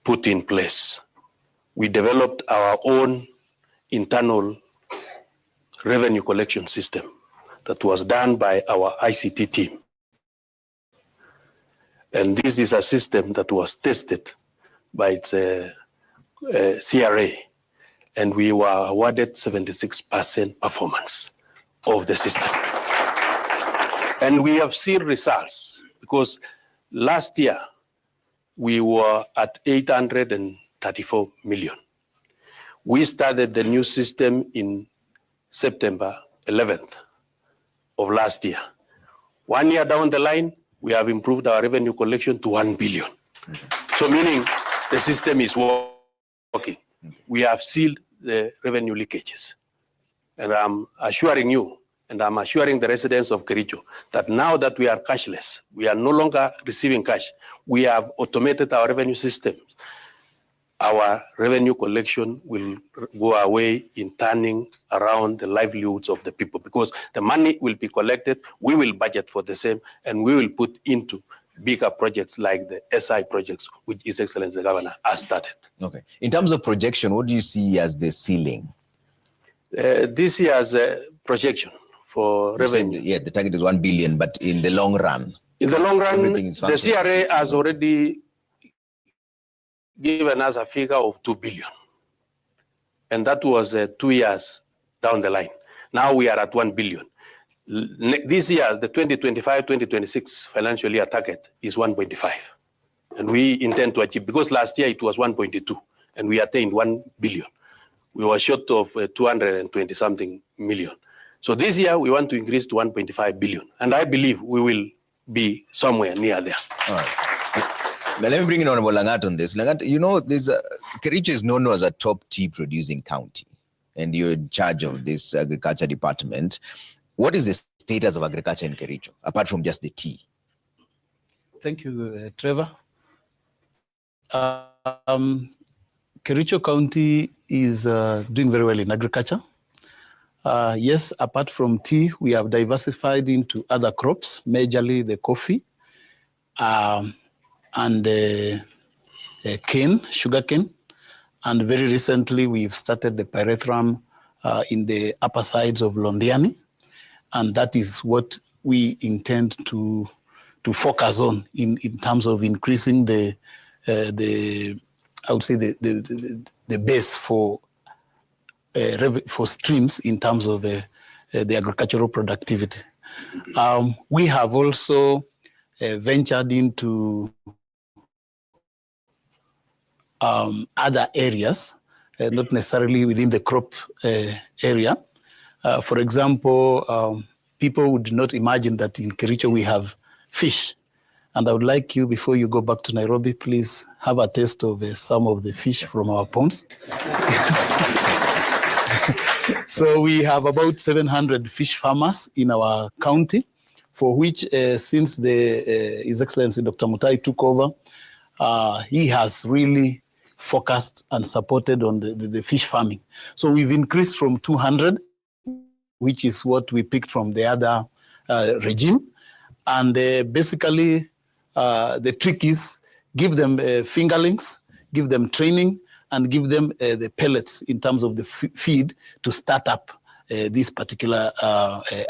put in place. We developed our own internal revenue collection system that was done by our ICT team. And this is a system that was tested by its CRA, and we were awarded 76% performance of the system. And we have seen results, because last year we were at 834 million. We started the new system in September 11th of last year. 1 year down the line, we have improved our revenue collection to 1 billion. So meaning the system is working. We have sealed the revenue leakages. And I'm assuring you, and I'm assuring the residents of Kericho, that now that we are cashless, we are no longer receiving cash, we have automated our revenue systems. Our revenue collection will go away in turning around the livelihoods of the people, because the money will be collected, we will budget for the same, and we will put into bigger projects like the SI projects, which His Excellency the Governor has started. Okay. In terms of projection, what do you see as the ceiling? This year's projection for revenue. Yeah, the target is 1 billion, but in the long run? In the long run, the CRA has already given us a figure of 2 billion. And that was 2 years down the line. Now we are at 1 billion. This year, the 2025-2026 financial year target is 1.5. And we intend to achieve, because last year it was 1.2, and we attained 1 billion. We were short of 220 something million. So this year we want to increase to 1.5 billion. And I believe we will be somewhere near there. All right. Now let me bring in Honorable Langat on this. Langat, you know, Kericho is known as a top tea producing county, and you're in charge of this agriculture department. What is the status of agriculture in Kericho, apart from just the tea? Thank you, Trevor. Kericho County is doing very well in agriculture. Yes, apart from tea, we have diversified into other crops, majorly the coffee, and cane, sugarcane. And very recently, we've started the pyrethrum in the upper sides of Londiani. And that is what we intend to focus on in terms of increasing the I would say the base for streams in terms of the agricultural productivity. We have also ventured into other areas, not necessarily within the crop area. For example, people would not imagine that in Kericho we have fish. And I would like you, before you go back to Nairobi, please have a taste of some of the fish from our ponds. So we have about 700 fish farmers in our county, for which since His Excellency Dr. Mutai took over, he has really focused and supported on the fish farming. So we've increased from 200, which is what we picked from the other regime. And basically, the trick is give them fingerlings, give them training, and give them the pellets in terms of the feed to start up this particular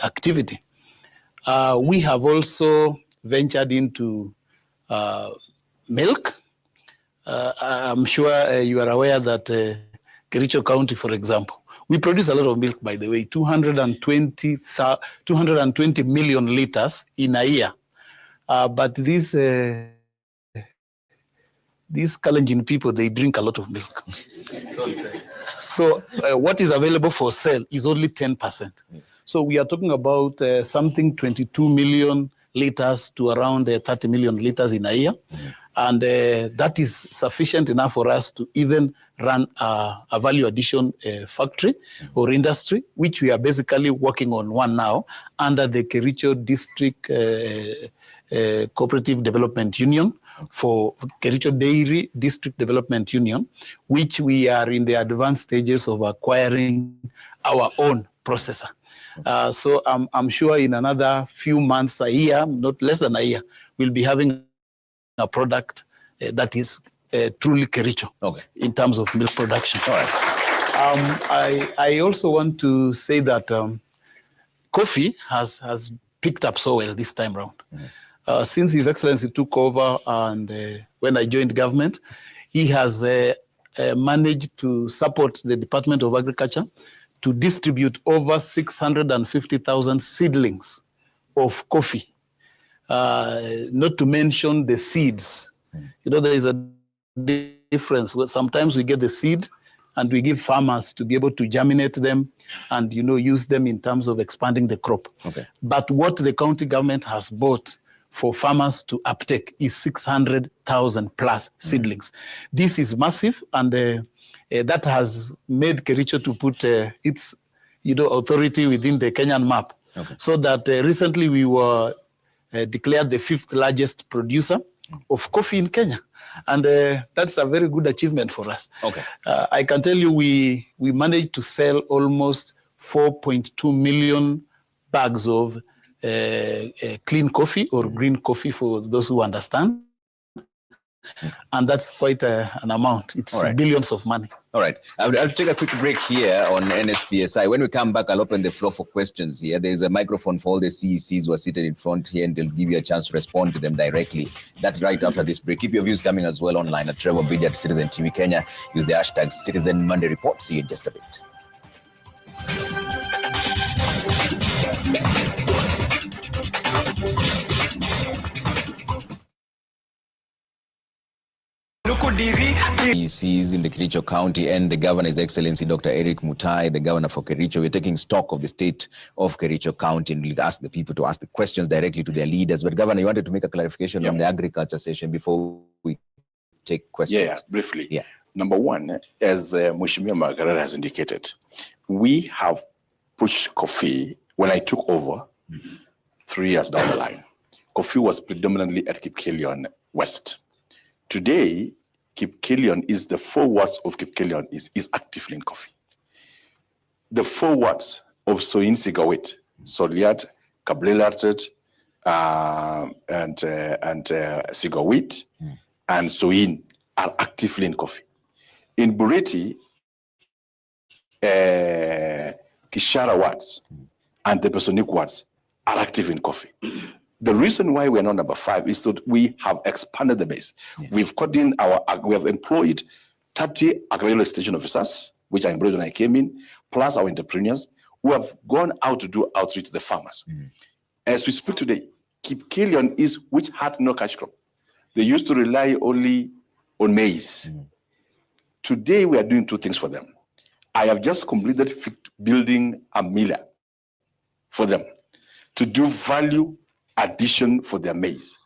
activity. We have also ventured into milk. I'm sure you are aware that Kericho County, for example, we produce a lot of milk, by the way, 220 million liters in a year. But these Kalenjin people, they drink a lot of milk. So what is available for sale is only 10%. So we are talking about something 22 million liters to around 30 million liters in a year. And that is sufficient enough for us to even run a value addition factory or industry, which we are basically working on one now under the Kericho District Cooperative Development Union for Kericho Dairy District Development Union, which we are in the advanced stages of acquiring our own processor. So I'm sure in another few months, a year, not less than a year, we'll be having a product that is truly Kericho in terms of milk production. All right. I also want to say that coffee has picked up so well this time around. Since His Excellency took over and when I joined government, he has managed to support the Department of Agriculture to distribute over 650,000 seedlings of coffee. Not to mention the seeds. You know, there is a difference. Sometimes we get the seed and we give farmers to be able to germinate them and, you know, use them in terms of expanding the crop. But what the county government has bought for farmers to uptake is 600,000 plus seedlings. This is massive, and that has made Kericho to put its, you know, authority within the Kenyan map. So that recently we were declared the 5th largest producer of coffee in Kenya. And that's a very good achievement for us. I can tell you we managed to sell almost 4.2 million bags of clean coffee or green coffee for those who understand. And that's quite an amount. It's billions of money. All right. I'll take a quick break here on NSPSI. When we come back, I'll open the floor for questions here. There's a microphone for all the CECs who are seated in front here, and they'll give you a chance to respond to them directly. That's right after this break. Keep your views coming as well online at Trevor Bidi at Citizen TV Kenya. Use the hashtag Citizen Monday Report. See you in just a bit. CECs in the Kericho County and the Governor, His Excellency Dr. Eric Mutai, the Governor for Kericho. We're taking stock of the state of Kericho County, and we'll ask the people to ask the questions directly to their leaders. But Governor, you wanted to make a clarification on the agriculture session before we take questions. Yeah, briefly. Number one, as Mheshimiwa Margaret has indicated, we have pushed coffee. When I took over 3 years down the line, coffee was predominantly at Kipkelion West. Today, Kipkelion is the 4 wards of Kipkelion is actively in coffee. The 4 wards of Soin Sigawit, Soliat, Kablelartet, and Sigawit, and Soin are actively in coffee. In Bureti, Kishara wards and the Besonik wards are active in coffee. The reason why we are not number 5 is that we have expanded the base. We've cut in we have employed 30 agricultural station officers, which I employed when I came in, plus our entrepreneurs who have gone out to do outreach to the farmers. As we speak today, Kipkelion is which had no cash crop. They used to rely only on maize. Today we are doing 2 things for them. I have just completed building a miller for them to do value addition for their maize.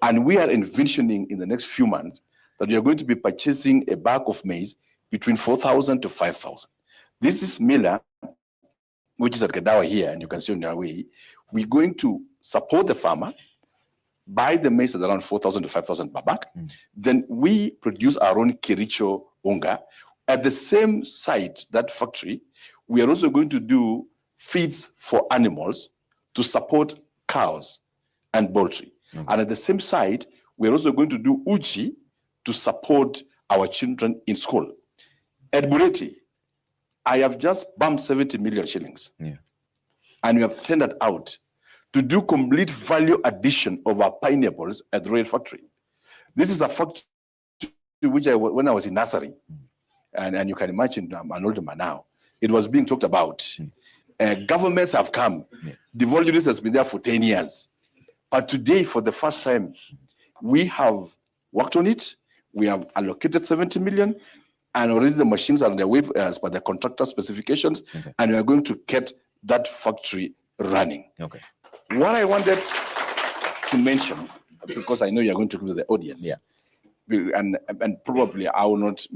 And we are envisioning in the next few months that we are going to be purchasing a bag of maize between 4,000 to 5,000. This is miller, which is at Kedawa here, and you can see on your way. We're going to support the farmer, buy the maize at around 4,000 to 5,000 per bag. Then we produce our own Kericho unga. At the same site, that factory, we are also going to do feeds for animals to support cows and poultry. And at the same site, we're also going to do uchi to support our children in school. At Bureti, I have just bumped 70 million shillings. And we have tendered out to do complete value addition of our pineapples at the Royal Factory. This is a factory which when I was in nursery, and you can imagine I'm an older man now, it was being talked about. Governments have come. The volume has been there for 10 years. But today, for the first time, we have worked on it. We have allocated 70 million, and already the machines are on their way as per the contractor specifications, and we are going to get that factory running. What I wanted to mention, because I know you're going to give to the audience, and probably I will not,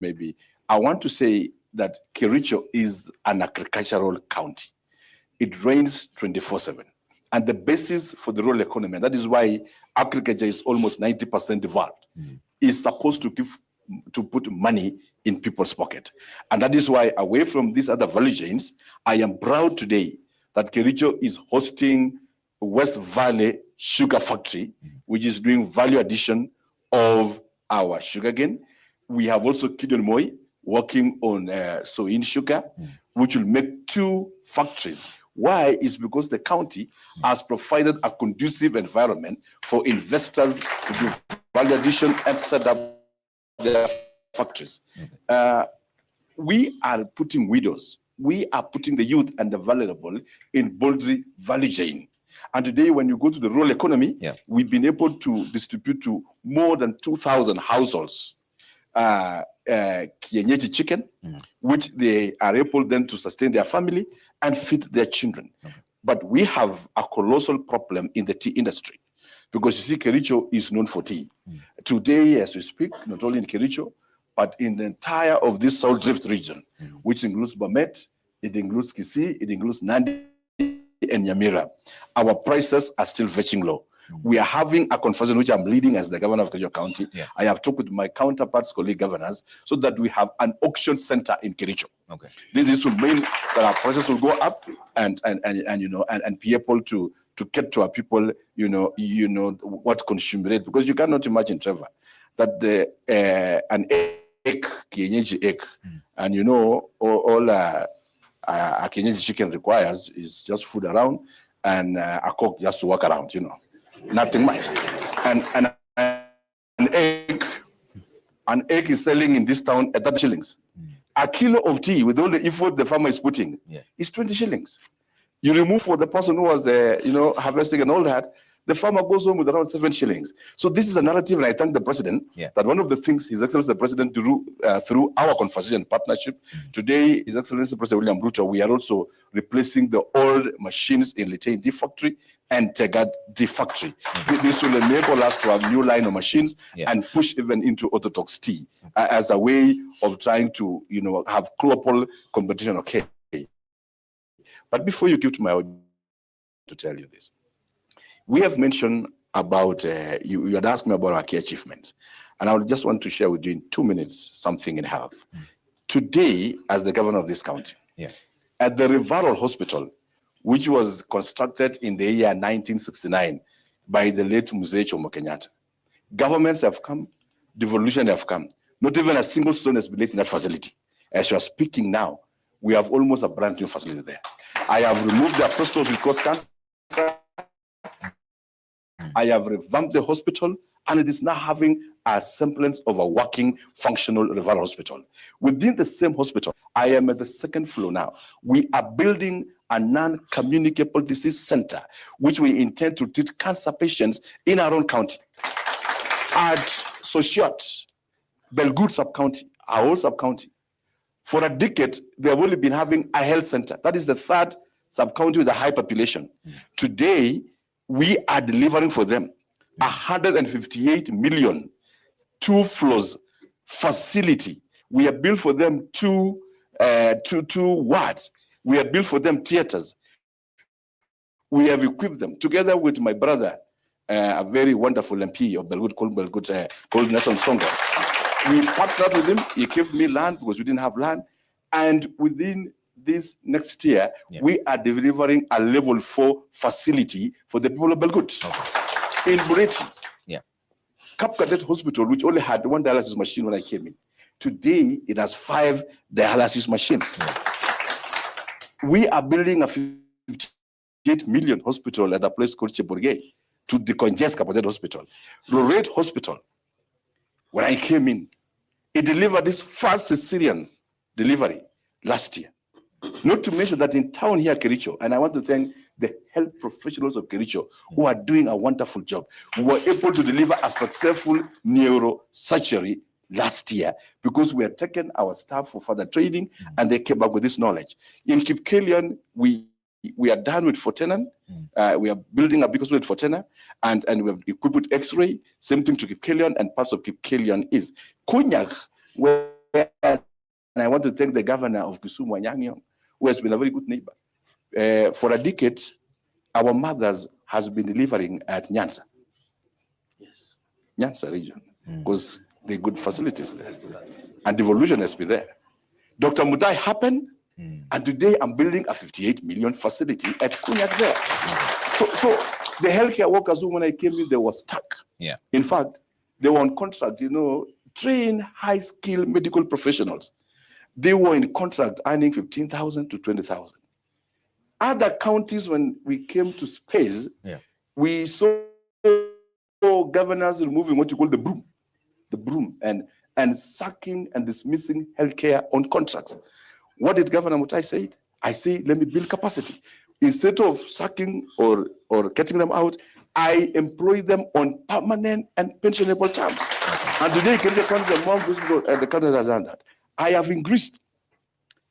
maybe, I want to say that Kericho is an agricultural county. It rains 24/7. And the basis for the rural economy, and that is why agriculture is almost 90% developed, is supposed to put money in people's pocket. And that is why, away from these other value chains, I am proud today that Kericho is hosting West Valley Sugar Factory, which is doing value addition of our sugarcane. We have also Gideon Moi working on soybean sugar, which will make 2 factories. Why? Is because the county has provided a conducive environment for investors to do value addition and set up their factories. We are putting widows, we are putting the youth and the vulnerable in boundary value chain. And today, when you go to the rural economy, we've been able to distribute to more than 2,000 households kienyeji chicken, which they are able then to sustain their family and feed their children. But we have a colossal problem in the tea industry, because you see, Kericho is known for tea. Today, as we speak, not only in Kericho, but in the entire of this South Drift region, which includes Bomet, it includes Kisii, it includes Nandi and Nyamira, our prices are still fetching low. We are having a conference which I'm leading as the governor of Kericho County. I have talked with my counterparts, colleague governors, so that we have an auction center in Kericho. This will mean that our prices will go up and be able to get to our people, what consume rate, because you cannot imagine, Trevor, that an egg, kienyeji egg, and all a kienyeji chicken requires is just food around and a cook just to walk around, nothing much. And an egg is selling in this town at 30 shillings. A kilo of tea, with all the effort the farmer is putting, is 20 shillings. You remove for the person who was harvesting and all that, the farmer goes home with around 7 shillings. So this is a narrative, and I thank the president that one of the things His Excellency the President through our conversation partnership today, His Excellency President William Ruto, we are also replacing the old machines in Litein D factory and Tegad D factory. This will enable us to have new line of machines and push even into orthodox tea as a way of trying to have global competition. Okay. But before you give to my audience to tell you this, we have mentioned about, you had asked me about our key achievements, and I would just want to share with you in 2 minutes something in health. Today, as the governor of this county, at the referral hospital, which was constructed in the year 1969 by the late Mzee Jomo Kenyatta, governments have come, devolution have come. Not even a single stone has been laid in that facility. As we are speaking now, we have almost a brand new facility there. I have removed the abscess stones which cause cancer. I have revamped the hospital, and it is now having a semblance of a working, functional referral hospital. Within the same hospital, I am at the 2nd floor now. We are building a non-communicable disease center, which we intend to treat cancer patients in our own county. At Soshiot, Belgood sub-county, our whole sub-county, for a decade, they have only been having a health center. That is the 3rd sub-county with a high population. Today, we are delivering for them 158 million, 2 floors facility. We have built for them two wards. We have built for them theaters. We have equipped them together with my brother, a very wonderful MP of Belgood, called Nelson Songo. We partnered with him. He gave me land because we didn't have land. And within this next year, we are delivering a level 4 facility for the people of Belgood. In Bureti, Cap Cadet Hospital, which only had 1 dialysis machine when I came in, today it has 5 dialysis machines. We are building a 58 million hospital at a place called Cheburgei to decongest Cap Cadet Hospital. Rored Hospital, when I came in, it delivered this first cesarean delivery last year. Not to mention that in town here, Kericho, and I want to thank the health professionals of Kericho who are doing a wonderful job. We were able to deliver a successful neurosurgery last year because we had taken our staff for further training and they came back with this knowledge. In Kipkelion, we we are done with Fortenan. We are building a big hospital at Fortena, and we have equipped with X-ray. Same thing to Kipkelion, and parts of Kipkelion is Kunyak, where, and I want to thank the governor of Kisumu, Anyang', who has been a very good neighbor. For a decade, our mothers has been delivering at Nyanza. Yes. Nyanza region, because there are good facilities there. And devolution has been there. Dr. Mutai happened, and today I'm building a 58 million facility at Kunyak there. So the healthcare workers, when I came in, they were stuck. Yeah. In fact, they were on contract, trained high-skilled medical professionals. They were in contract earning 15,000 to 20,000. Other counties, when we came to space, we saw governors removing what you call the broom, and sacking and dismissing healthcare on contracts. What did Governor Mutai say? I say, let me build capacity. Instead of sacking or getting them out, I employ them on permanent and pensionable terms. And today, Kenya County is among the countries that has done that. I have increased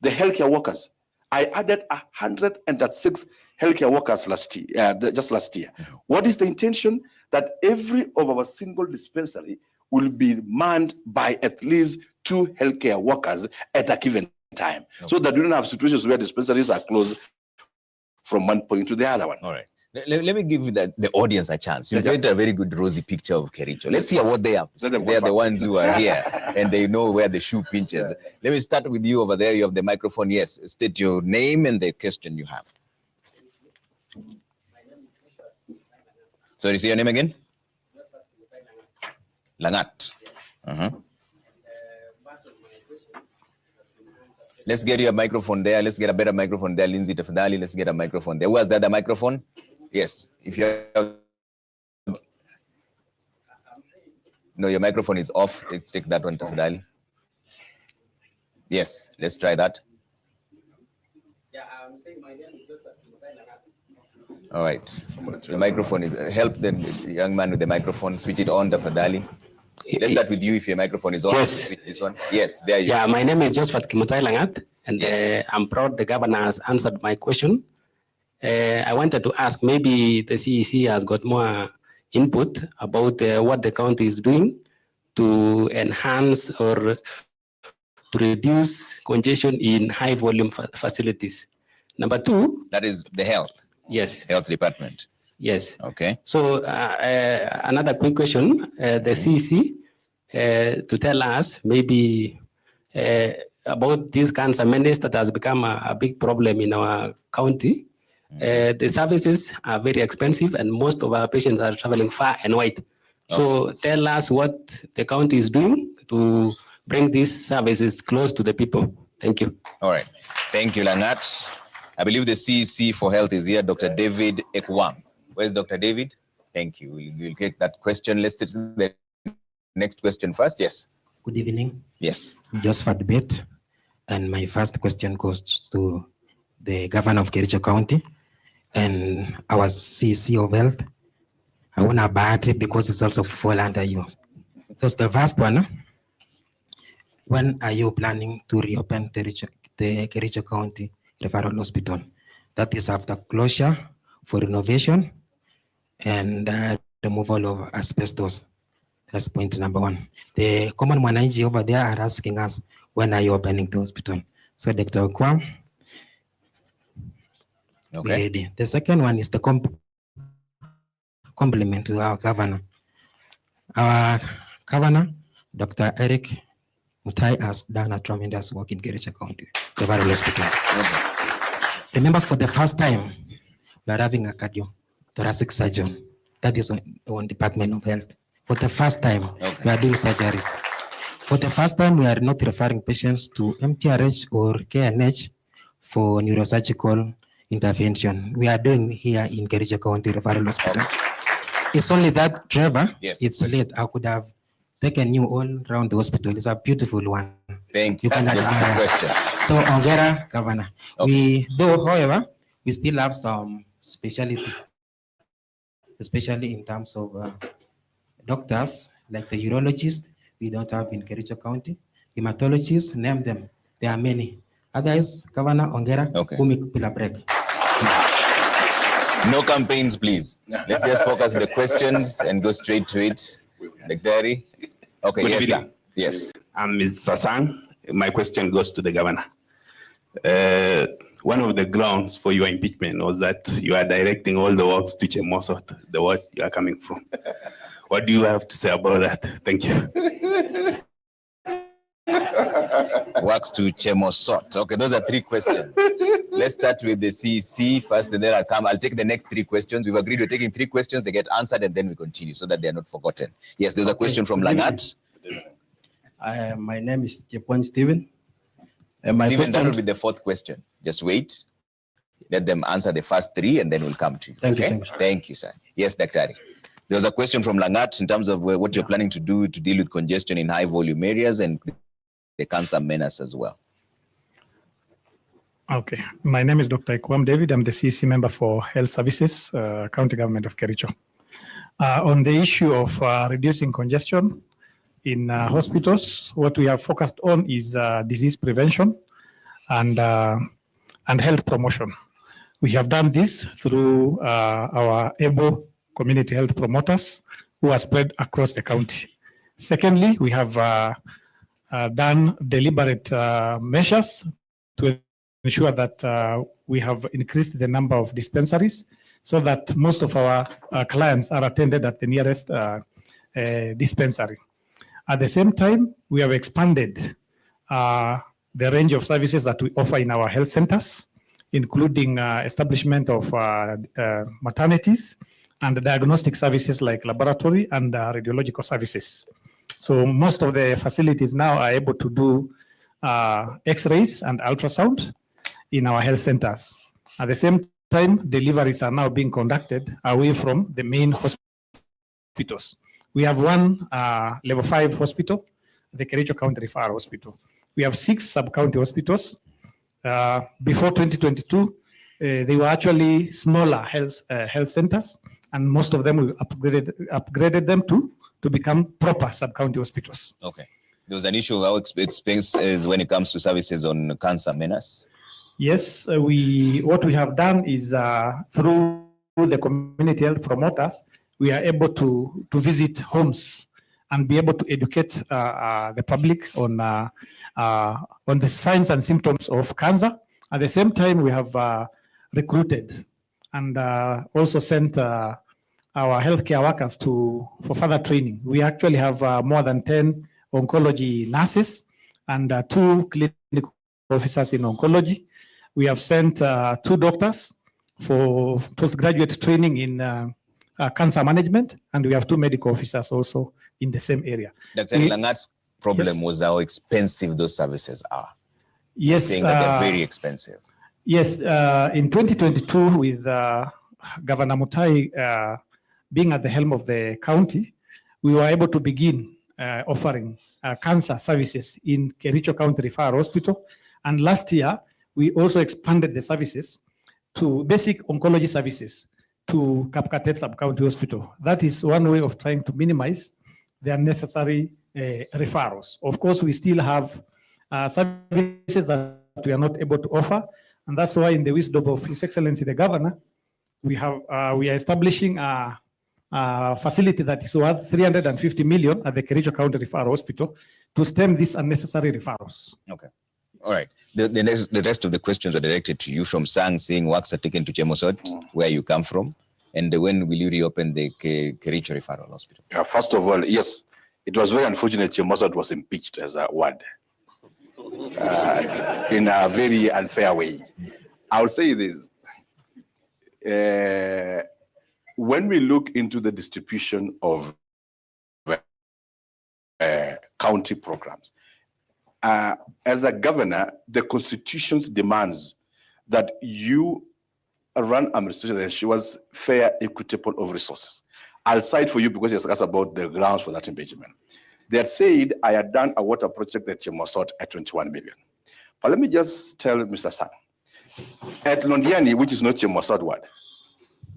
the healthcare workers. I added 106 healthcare workers just last year. What is the intention? That every of our single dispensary will be manned by at least 2 healthcare workers at a given time, so that we don't have situations where dispensaries are closed from one point to the other one. All right. Let me give the audience a chance. You painted a very good rosy picture of Kericho. Let's hear what they have. They are the ones who are here and they know where the shoe pinches. Let me start with you over there. You have the microphone. Yes, state your name and the question you have. Sorry, say your name again. Langat. Let's get you a microphone there. Let's get a better microphone there. Lindsay Tafadhali, let's get a microphone there. Who has the other microphone? Yes. If you no, your microphone is off. Let's take that one, Tafadhali. Yes, let's try that. I'm saying my name is Joseph. All right. The microphone is help the young man with the microphone. Switch it on, Tafadhali. Let's start with you if your microphone is on. Yes. Switch this one. Yes, there you go. Yeah, my name is Joseph Kimutai Langat, and I'm proud the governor has answered my question. I wanted to ask, maybe the CEC has got more input about what the county is doing to enhance or to reduce congestion in high volume facilities. Number 2. That is the health. Yes. Health department. Yes. Okay. So another quick question, the CEC to tell us maybe about this cancer menace that has become a big problem in our county. The services are very expensive and most of our patients are traveling far and wide. So tell us what the county is doing to bring these services close to the people. Thank you. All right. Thank you, Langat. I believe the CEC for Health is here, Dr. David Ekwam. Where's Dr. David? Thank you. We'll get that question. Let's take the next question first. Yes. Good evening. Yes. Just for debate. And my first question goes to the governor of Kericho County and our CEC of Health. I want to bat it because it's also fall under you. So the first one, when are you planning to reopen the Kericho County Referral Hospital? That is after closure for renovation and removal of asbestos. That's point number 1. The common mwananchi over there are asking us, when are you opening the hospital? So Dr. Kwam, okay. The second one is the compliment to our governor. Our governor, Dr. Eric Mutai, has done a tremendous work in Kericho County Referral Hospital. Okay. Remember, for the first time, we are having a cardiothoracic surgeon. That is on Department of Health. For the first time, we are doing surgeries. For the first time, we are not referring patients to MTRH or KNH for neurosurgical intervention. We are doing here in Kericho County Referral Hospital. It's only that, Trevor, it's late. I could have taken you all around the hospital. It's a beautiful one. Thank you. This is a question. So, Ongera, Governor. However, we still have some specialty, especially in terms of doctors, like the urologist, we don't have in Kericho County. Hematologists, name them. There are many. Others, Governor Ongera, who make pillar break. No campaigns, please. Let's just focus on the questions and go straight to it. Daktari. Okay, Good yes, evening. sir. Yes. I'm Mr. Sang. My question goes to the governor. One of the grounds for your impeachment was that you are directing all the works to Chemosot, the word you are coming from. What do you have to say about that? Thank you. Works to Chemosot. Okay, those are 3 questions. Let's start with the CEC first, and then I'll take the next 3 questions. We've agreed we're taking 3 questions, they get answered, and then we continue so that they are not forgotten. Yes, there's a question from Langat. My name is Jepon Stephen. Stephen, that will be the 4th question. Just wait. Let them answer the first 3, and then we'll come to you. Thank you, okay? thank you. Thank you, sir. Yes, Daktari. There was a question from Langat in terms of what you're planning to do to deal with congestion in high-volume areas and the cancer menace as well. Okay, my name is Dr. Ikwam David. I'm the CEC member for Health Services, County Government of Kericho. On the issue of reducing congestion in hospitals, what we have focused on is disease prevention and health promotion. We have done this through our able community health promoters who are spread across the county. Secondly, we have done deliberate measures to ensure that we have increased the number of dispensaries so that most of our clients are attended at the nearest dispensary. At the same time, we have expanded the range of services that we offer in our health centers, including establishment of maternities and diagnostic services like laboratory and radiological services. So most of the facilities now are able to do X-rays and ultrasound in our health centers. At the same time, deliveries are now being conducted away from the main hospitals. We have one level 5 hospital, the Kericho County Referral Hospital. We have 6 sub-county hospitals. Before 2022, they were actually smaller health centers, and most of them we upgraded them to become proper sub-county hospitals. Okay. There was an issue of how expensive is when it comes to services on cancer menace. Yes, what we have done is through the community health promoters, we are able to visit homes and be able to educate the public on the signs and symptoms of cancer. At the same time, we have recruited and also sent our healthcare workers for further training. We actually have more than 10 oncology nurses and 2 clinical officers in oncology. We have sent 2 doctors for postgraduate training in cancer management, and we have 2 medical officers also in the same area. Dr. Langat's problem was how expensive those services are. Yes. Saying that they're very expensive. Yes, in 2022, with Governor Mutai being at the helm of the county, we were able to begin offering cancer services in Kericho County Referral Hospital. And last year, we also expanded the services to basic oncology services to Kapkatet Sub-County Hospital. That is one way of trying to minimize the unnecessary referrals. Of course, we still have services that we are not able to offer, and that's why in the wisdom of His Excellency the Governor, we are establishing a facility that is worth 350 million at the Kericho County Referral Hospital to stem these unnecessary referrals. Okay. All right. The rest of the questions are directed to you from Sang, saying works are taken to Chemosot, where you come from, and when will you reopen the Kericho Referral Hospital? First of all, yes, it was very unfortunate Chemosot was impeached as a word in a very unfair way. I'll say this. When we look into the distribution of county programs, as a governor, the Constitution demands that you run administration that ensures fair, equitable of resources. I'll cite for you because you asked about the grounds for that impeachment. They had said I had done a water project at Chemosot at 21 million. But let me just tell Mr. Sang, at Londiani, which is not Chemosot ward,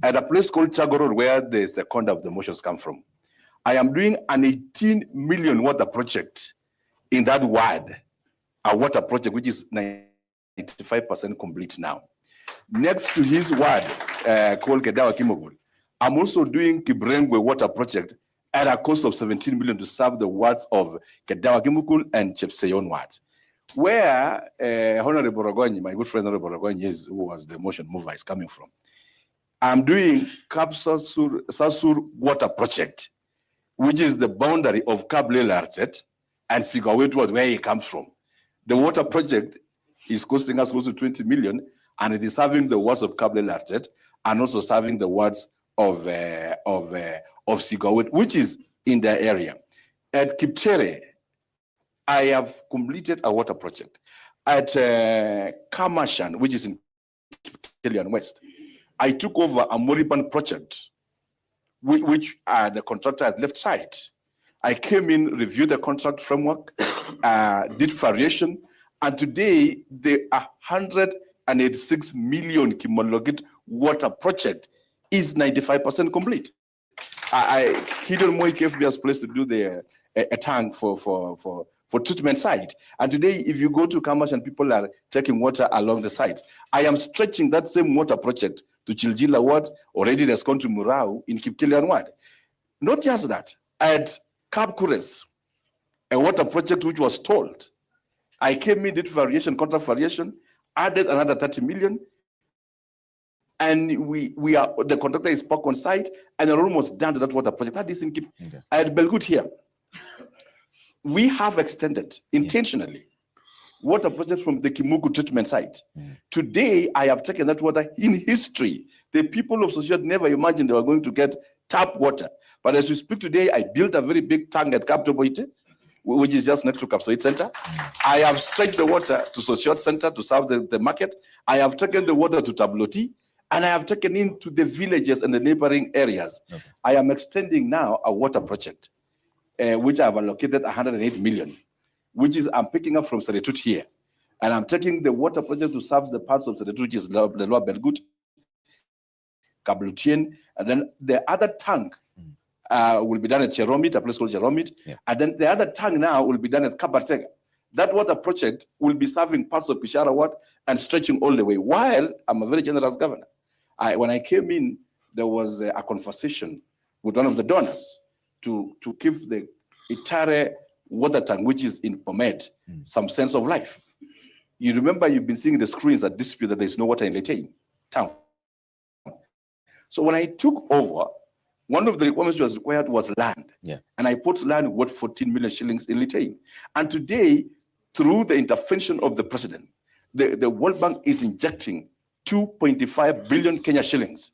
at a place called Chagorod, where the second of the motions come from, I am doing an 18 million water project in that ward, a water project which is 95% complete now. Next to his ward called Kedawa Kimogul, I'm also doing Kibrengwe water project at a cost of 17 million to serve the wards of Kedawa Kimogul and Chepseyon wards, where Honorable Rogonyi, my good friend Honorable Rogonyi, who was the motion mover, is coming from. I'm doing Kap Sasur water project, which is the boundary of Kable Larset and Sigawet, where he comes from. The water project is costing us close to 20 million, and it is serving the wards of Kable Larset and also serving the wards of Sigawet, which is in the area. At Kiptere, I have completed a water project. At Kamashan, which is in Kenyan West, I took over a Moriban project, which the contractor had left site. I came in, reviewed the contract framework, did variation, and today the 186 million Kimologit water project is 95% complete. Hidden Moi gave me a place to do a tank for treatment site. And today, if you go to Kamash and people are taking water along the site, I am stretching that same water project to Chiljila Ward. Already there's gone to Murau in Kipkelian Ward. Not just that, at Cap Kures, a water project which was stalled, I came in, did variation, contract variation, added another 30 million, and we are, the contractor is back on site, and we're almost done to that water project. That is in Kip. Okay. At Belgut here, we have extended intentionally water project from the Kimugu treatment site. Today, I have taken that water in history. The people of Society never imagined they were going to get tap water. But as we speak today, I built a very big tank at Kaptoboite, which is just next to Kapsoit Center. I have stretched the water to Society Center to serve the market. I have taken the water to Tabloti, and I have taken into the villages and the neighboring areas. Okay. I am extending now a water project, which I have allocated 108 million, which is I'm picking up from Seretut here. And I'm taking the water project to serve the parts of Seretut, which is the Lower Belgut, Kablutien, and then the other tank will be done at Cheromit, a place called Cheromit. Yeah. And then the other tank now will be done at Kabartega. That water project will be serving parts of Pishara Ward and stretching all the way. While I'm a very generous governor, when I came in, there was a conversation with one of the donors to give the Itare water tank, which is in Bomet, some sense of life. You remember you've been seeing the screens that dispute that there's no water in Litein town. So when I took over, one of the requirements was required was land. Yeah. And I put land worth 14 million shillings in Litein. And today, through the intervention of the president, the World Bank is injecting 2.5 billion Kenya shillings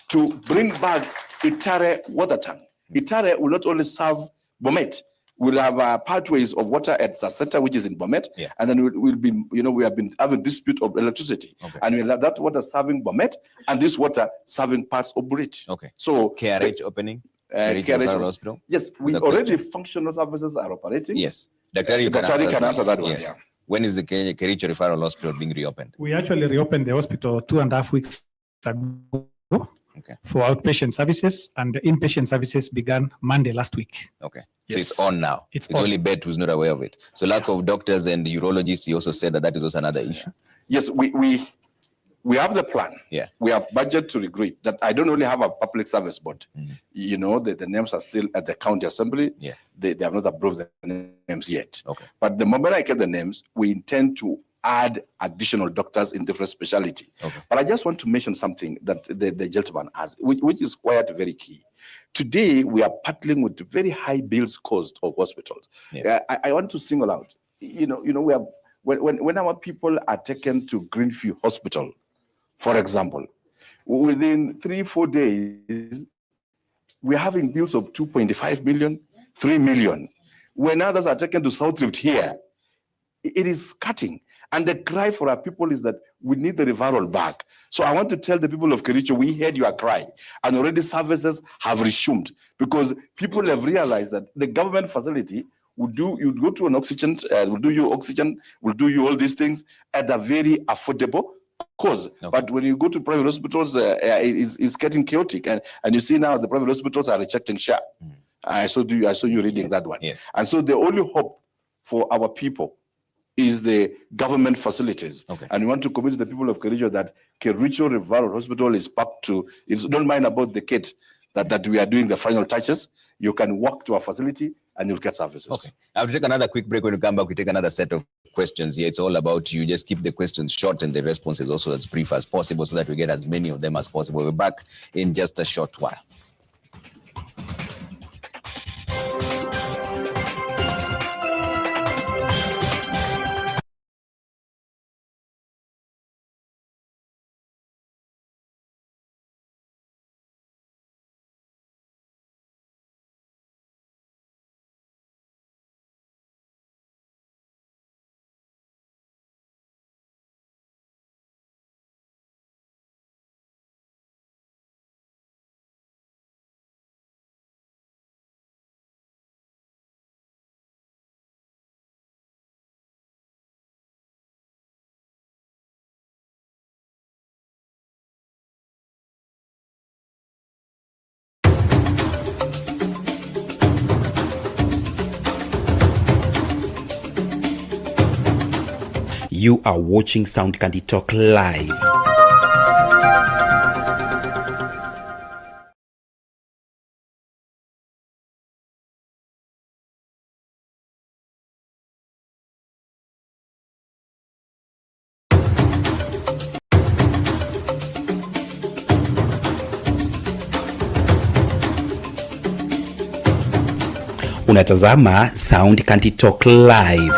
to bring back Itare water tank. Itare will not only serve Bomet, we'll have pathways of water at Saseta, which is in Bomet, yeah. And then we'll be, we have been having dispute of electricity, okay. And we'll have that water serving Bomet, and this water serving parts of Burit. Okay. So KRH opening, KRH hospital. Yes, we already functional services are operating. Yes, Dr. You can answer that one. Yes. Yeah. When is the Kericho Referral Hospital being reopened? We actually reopened the hospital 2.5 weeks ago. Okay. For outpatient services, and the inpatient services began Monday last week. Okay. Yes. So it's on now. It's on. Only Bet who's not aware of it. So lack of doctors and urologists, he also said that is also another issue. Yes, we have the plan. Yeah. We have budget to recruit that. I don't only have a public service board. The names are still at the county assembly. Yeah. They have not approved the names yet. Okay. But the moment I get the names, we intend to add additional doctors in different specialty. Okay. But I just want to mention something that the gentleman has, which is quite very key. Today, we are battling with very high bills cost of hospitals. Yeah. I want to single out, we have, when our people are taken to Greenfield Hospital, for example, within 3-4 days, we're having bills of 2.5 million, 3 million. When others are taken to South Rift here, it is cutting. And the cry for our people is that we need the referral back. So I want to tell the people of Kericho, we heard your cry, and already services have resumed, because people have realized that the government facility you'd go to an oxygen, will do you oxygen, will do you all these things at a very affordable cost. Okay. But when you go to private hospitals, it's getting chaotic. And you see now the private hospitals are rejecting share. I saw you reading that one. Yes. And so the only hope for our people is the government facilities. Okay. And we want to convince the people of Kericho that Kericho Referral Hospital is back to, don't mind about the kit, that we are doing the final touches. You can walk to our facility and you'll get services. Okay. I have to take another quick break. When we come back, we take another set of questions here. It's all about you. Just keep the questions short and the responses also as brief as possible so that we get as many of them as possible. We're back in just a short while. You are watching Sound Candy Talk live. Unatazama Sound Candy Talk live.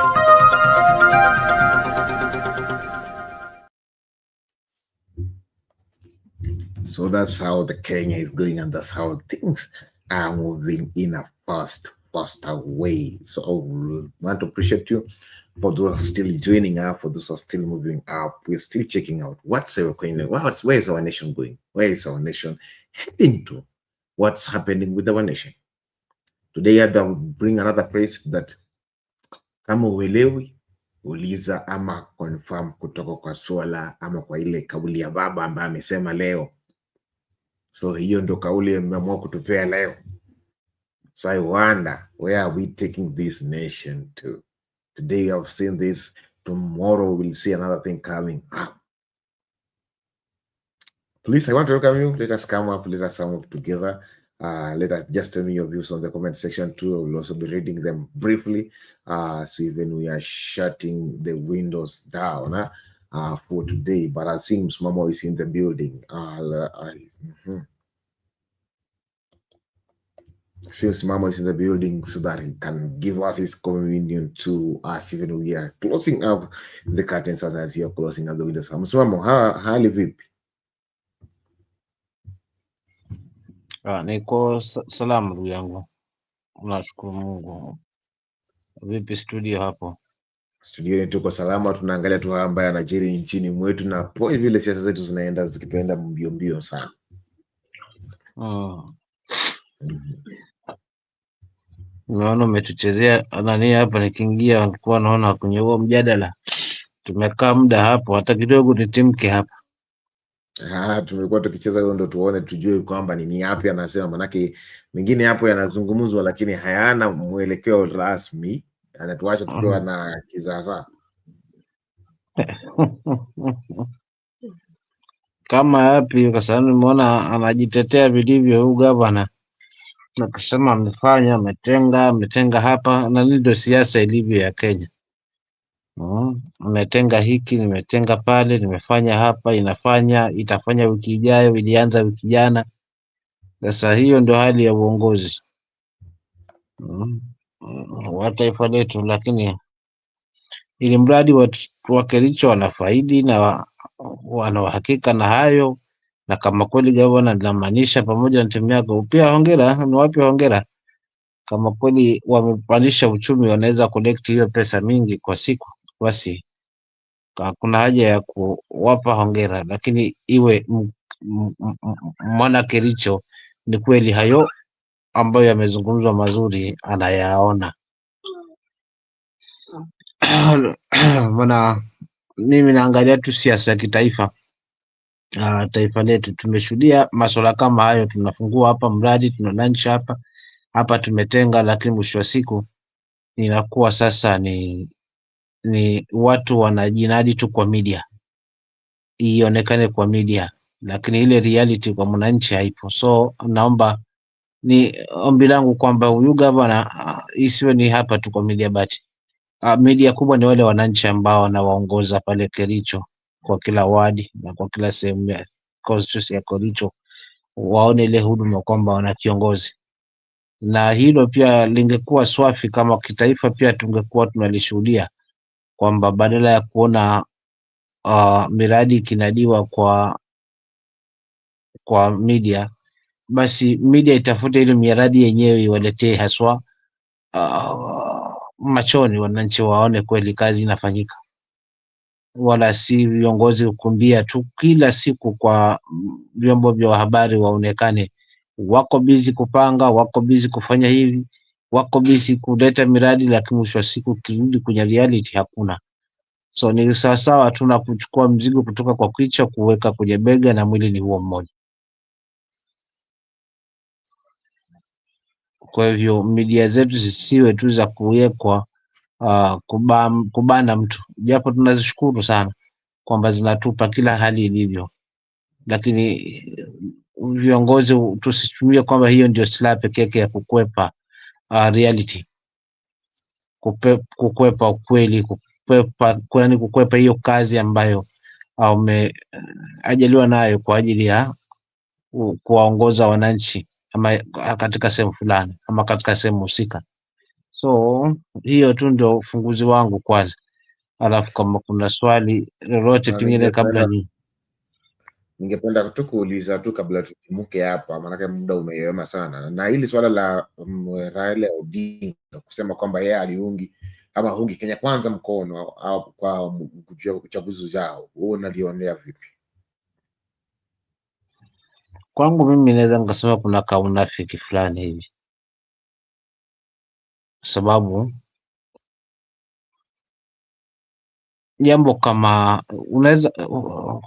So that's how the Kenya is going, and that's how things are moving in a faster way. So I want to appreciate you for those still joining up, for those are still moving up. We're still checking out what's our Kenya, where is our nation going? Where is our nation heading to? What's happening with our nation? Today I will bring another phrase that kama uelewi uliza ama confirm kutoka kwa swala ama kwa ile kauli ya baba ambaye amesema leo. So hiyo ndo kauli ameamua kutupea leo. So I wonder, where are we taking this nation to? Today we have seen this, tomorrow we'll see another thing coming up. Please, I want to welcome you. Let us come up, let us come up together. Let us just tell me your views on the comment section too. I will also be reading them briefly. So even we are shutting the windows down for today. But I see Mamo is in the building. Since Mamo is in the building, so that he can give us his communion to us, even we are closing up the curtains as you are closing up the windows. Mamo, hali vipi? Niko salamu ndugu yangu, nashukuru Mungu. Vipi studio hapo? Studio tuko salama, tunaangalia tu ambaye anajiri nchini mwetu na poi vile siasa zetu zinaenda zikipenda mbio sana. Naona umetuchezea nani hapa, nikiingia nilikuwa naona kwenye huo mjadala. Tumekaa muda hapo, hata kidogo nitimke hapa. Tumekuwa tukicheza huo ndo tuone tujue kwamba ni yapi anasema, manake mengine hapo yanazungumzwa lakini hayana mwelekeo rasmi, anatuacha tukiwa na kizaza. Kama yapi? Kwa sababu nimeona anajitetea vilivyo huyu gavana, na kusema amefanya ametenga hapa, na ndio siasa ilivyo ya Kenya. Nimetenga hiki, nimetenga pale, nimefanya hapa, itafanya wiki ijayo, ilianza wiki jana. Sasa hiyo ndio hali ya uongozi wa taifa letu, lakini ili mradi wa Kericho wanafaidi na wana uhakika na hayo, na kama kweli gavana linamaanisha pamoja na timu yako pia, hongera, ni wapi hongera. Kama kweli wamepandisha uchumi, wanaweza collect hiyo pesa mingi kwa siku, basi kuna haja ya kuwapa hongera, lakini iwe mwana Kericho ni kweli hayo ambayo yamezungumzwa mazuri anayaona. Maana mimi naangalia tu siasa ya kitaifa. Taifa letu tumeshuhudia masuala kama hayo, tunafungua hapa mradi, tuna lunch hapa tumetenga, lakini mwisho wa siku inakuwa sasa ni ni watu wanajinadi tu kwa media, ionekane kwa media, lakini ile reality kwa mwananchi haipo. So naomba, ni ombi langu kwamba huyu gavana isiwe ni hapa tu kwa media, but media kubwa ni wale wananchi ambao wanawaongoza pale Kericho, kwa kila wadi na kwa kila sehemu ya constituency ya Kericho, waone ile huduma kwamba wana kiongozi. Na hilo pia lingekuwa swafi kama kitaifa pia tungekuwa tunalishuhudia, kwamba badala ya kuona miradi ikinadiwa kwa media, basi media itafute ile miradi yenyewe iwaletee haswa machoni, wananchi waone kweli kazi inafanyika, wala si viongozi kukumbia tu kila siku kwa vyombo vya habari waonekane wako bizi kupanga, wako bizi kufanya hivi, wako bizi kuleta miradi, lakini mwisho wa siku kirudi kwenye reality hakuna. So ni sawasawa tu na kuchukua mzigo kutoka kwa kichwa kuweka kwenye bega na mwili ni huo mmoja. Kwa hivyo media zetu zisiwe tu za kuwekwa kubana mtu, japo tunazishukuru sana kwamba zinatupa kila hali ilivyo, lakini viongozi tusitumie kwamba hiyo ndio silaha pekee yake ya kukwepa reality, kukwepa ukweli, kukwepa hiyo kazi ambayo umeajaliwa nayo kwa ajili ya kuwaongoza wananchi ama katika sehemu fulani ama katika sehemu husika. So hiyo tu ndio ufunguzi wangu kwanza, alafu kama kuna swali lolote pengine kabla ningependa tu kuuliza tu kabla tutimuke hapa, maanake muda umeyoma sana, na hili swala la Raila Odinga kusema kwamba yeye aliungi ama hungi Kenya Kwanza mkono au kwa uchaguzi ujao, wewe unalionea vipi? Kwangu mimi naweza nikasema kuna kaunafiki fulani hivi, sababu jambo kama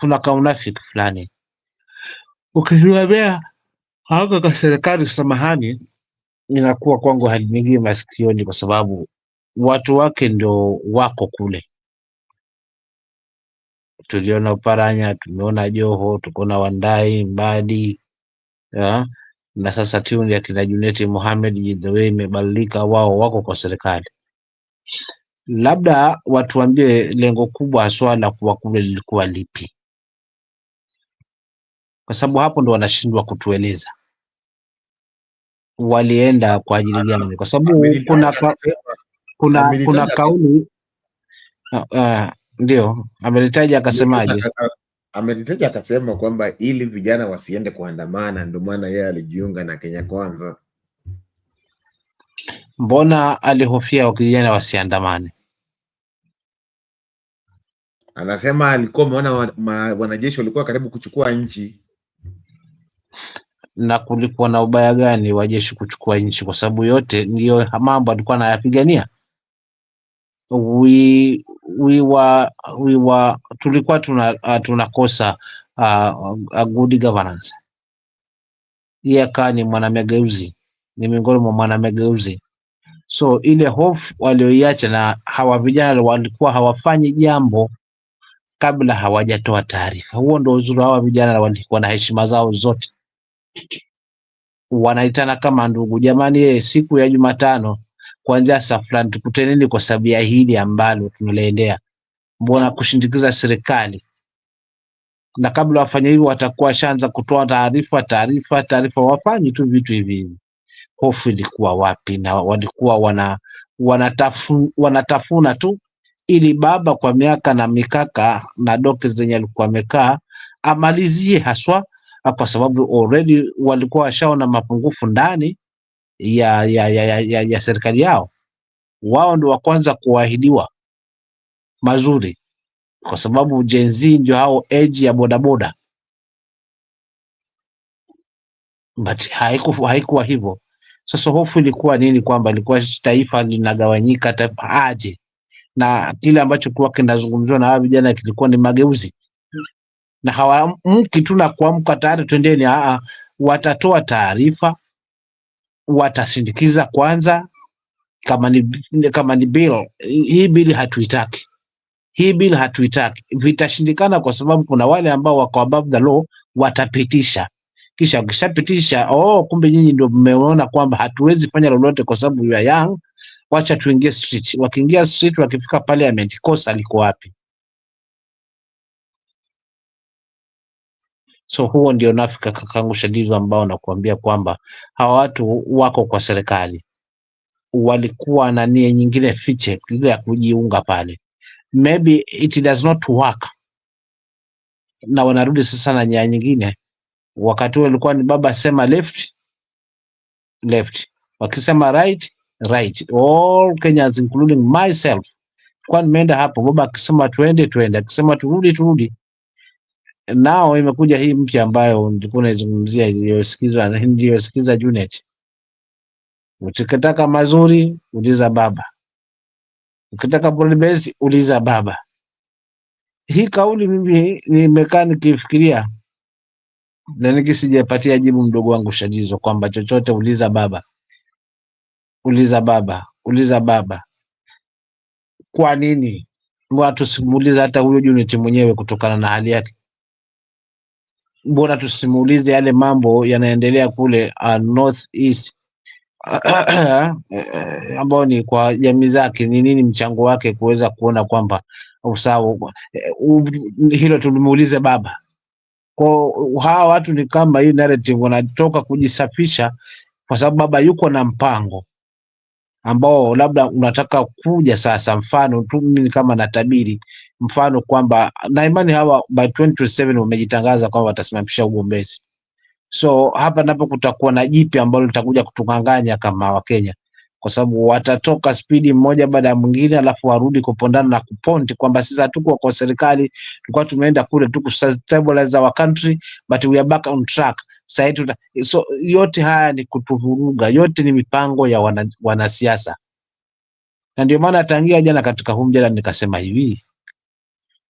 kuna kaunafiki fulani ukisimamia haka kwa serikali, samahani, inakuwa kwangu haliningii masikioni, kwa sababu watu wake ndio wako kule. Tuliona Uparanya, tumeona Joho, tukaona Wandai, Mbadi ya, na sasa tune ya kina Juneti Mohamed, the way imebadilika, wao wako kwa serikali. Labda watuambie lengo kubwa haswa la kuwa kule lilikuwa lipi, kwa sababu hapo ndo wanashindwa kutueleza walienda kwa ajili gani, kwa sababu kuna kauli ndio amelitaja akasemaje, amelitaja akasema kwamba ili vijana wasiende kuandamana, ndio maana yeye alijiunga na Kenya Kwanza. Mbona alihofia vijana wasiandamane? Anasema alikuwa ameona wanajeshi walikuwa karibu kuchukua nchi. Na kulikuwa na ubaya gani wa jeshi kuchukua nchi? Kwa sababu yote ndiyo mambo alikuwa anayapigania. Tulikuwa tunakosa good governance. Yeye akawa ni mwanamageuzi, ni miongoni mwa mwanamageuzi. So ile hofu walioiacha, na hawa vijana walikuwa hawafanyi jambo kabla hawajatoa taarifa. Huo ndio uzuri, hawa vijana walikuwa na heshima zao zote, wanaitana kama ndugu. Jamani, siku ya Jumatano kuanzia saa fulani tukutaneni kwa sababu ya hili ambalo tunaliendea, mbona kushindikiza serikali? Na kabla wafanye hivyo watakuwa washaanza kutoa taarifa, wafanyi tu vitu hivi. Hofu ilikuwa wapi? Na walikuwa wanatafuna tu ili baba kwa miaka na mikaka na doke zenye alikuwa amekaa amalizie haswa, kwa sababu already walikuwa washaona mapungufu ndani ya serikali yao. Wao ndio wa kwanza kuahidiwa mazuri, kwa sababu Gen Z ndio hao age ya bodaboda, but haikuwa hivyo. Sasa hofu ilikuwa nini? Kwamba ilikuwa taifa linagawanyika aje, na kile ambacho kwa kinazungumziwa na hawa vijana kilikuwa ni mageuzi, na hawamki tu na kuamka tayari twendeni. Watatoa taarifa, watasindikiza kwanza, kama ni bill, hii bill hatuitaki. Hii bill hatuitaki. Vitashindikana kwa sababu kuna wale ambao wako above the law watapitisha. Kisha wakishapitisha, kumbe nyinyi ndio mmeona kwamba hatuwezi fanya lolote kwa sababu you are young, wacha tuingie street. Wakiingia street, wakifika parliament, kosa liko wapi? So huo ndio nafika kakangu Shadizo, ambao nakuambia kwamba hawa watu wako kwa serikali, walikuwa na nia nyingine fiche ile ya kujiunga pale, maybe it does not work, na wanarudi sasa na nia nyingine. Wakati huo ilikuwa ni baba sema left, wakisema right. All Kenyans including myself, kwa nimeenda hapo, baba akisema twende, akisema turudi. Nao imekuja hii mpya ambayo nilikuwa naizungumzia, iliyosikiza Junet. Ukitaka mazuri uliza baba, ukitaka broad-based uliza baba. Hii kauli mimi nimekaa nikifikiria na nikisijapatia jibu, mdogo wangu Shadizo, kwamba chochote uliza baba. Kwa nini mbona tusimuulize hata huyo Junet mwenyewe kutokana na hali yake? Mbona tusimuulize yale mambo yanaendelea kule North East ambao ni kwa jamii zake, ni nini mchango wake kuweza kuona kwamba usawa hilo tulimuulize baba. Kwa hawa watu ni kama hii narrative wanatoka kujisafisha, kwa sababu baba yuko na mpango ambao labda unataka kuja sasa. Mfano tu mimi kama natabiri mfano kwamba na imani hawa by 2027 wamejitangaza kwamba watasimamisha ugombezi. So hapa napo kutakuwa na jipi ambalo litakuja kutunganganya kama Wakenya, kwa sababu watatoka spidi mmoja baada ya mwingine, alafu warudi kupondana na kuponti kwamba sisi hatuko kwa serikali, tulikuwa tumeenda kule tu kustabilize our country but we are back on track. So yote haya ni kutuvuruga, yote ni mipango ya wanasiasa. Na ndio maana tangia jana katika huu mjadala nikasema hivi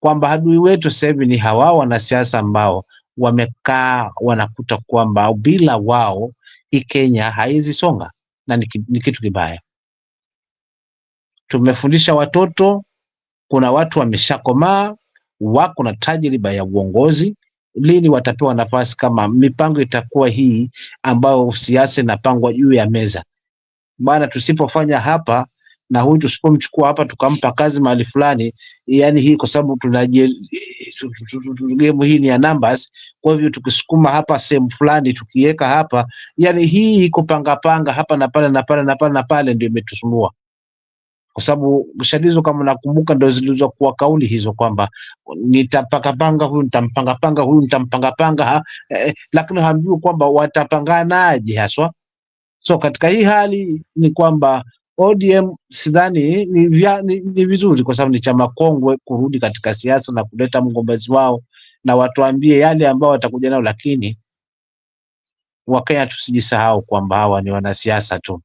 kwamba adui wetu sasa hivi ni hawa wanasiasa ambao wamekaa wanakuta kwamba bila wao hii Kenya haizi songa, na ni kitu kibaya. Tumefundisha watoto, kuna watu wameshakomaa, wako na tajriba ya uongozi. Lini watapewa nafasi kama mipango itakuwa hii ambayo siasa inapangwa juu ya meza? Bwana, tusipofanya hapa na huyu tusipomchukua hapa tukampa kazi mahali fulani, yani hii kwa sababu game hii ni ya numbers, kwa hivyo tukisukuma hapa sehemu fulani tukiweka hapa, yani hii iko panga hapa na pale ndio imetusumbua. Kwa sababu Shadizo, kama nakumbuka, ndio zilizokuwa kauli hizo kwamba nitapanga huyu, nitampanga huyu, nitampanga lakini hamjui kwamba watapanganaje haswa. So katika hii hali ni kwamba ODM sidhani ni vizuri, kwa sababu ni chama kongwe, kurudi katika siasa na kuleta mgombezi wao na watuambie yale ambao watakuja nao, lakini Wakenya tusijisahau kwamba hawa ni wanasiasa tu,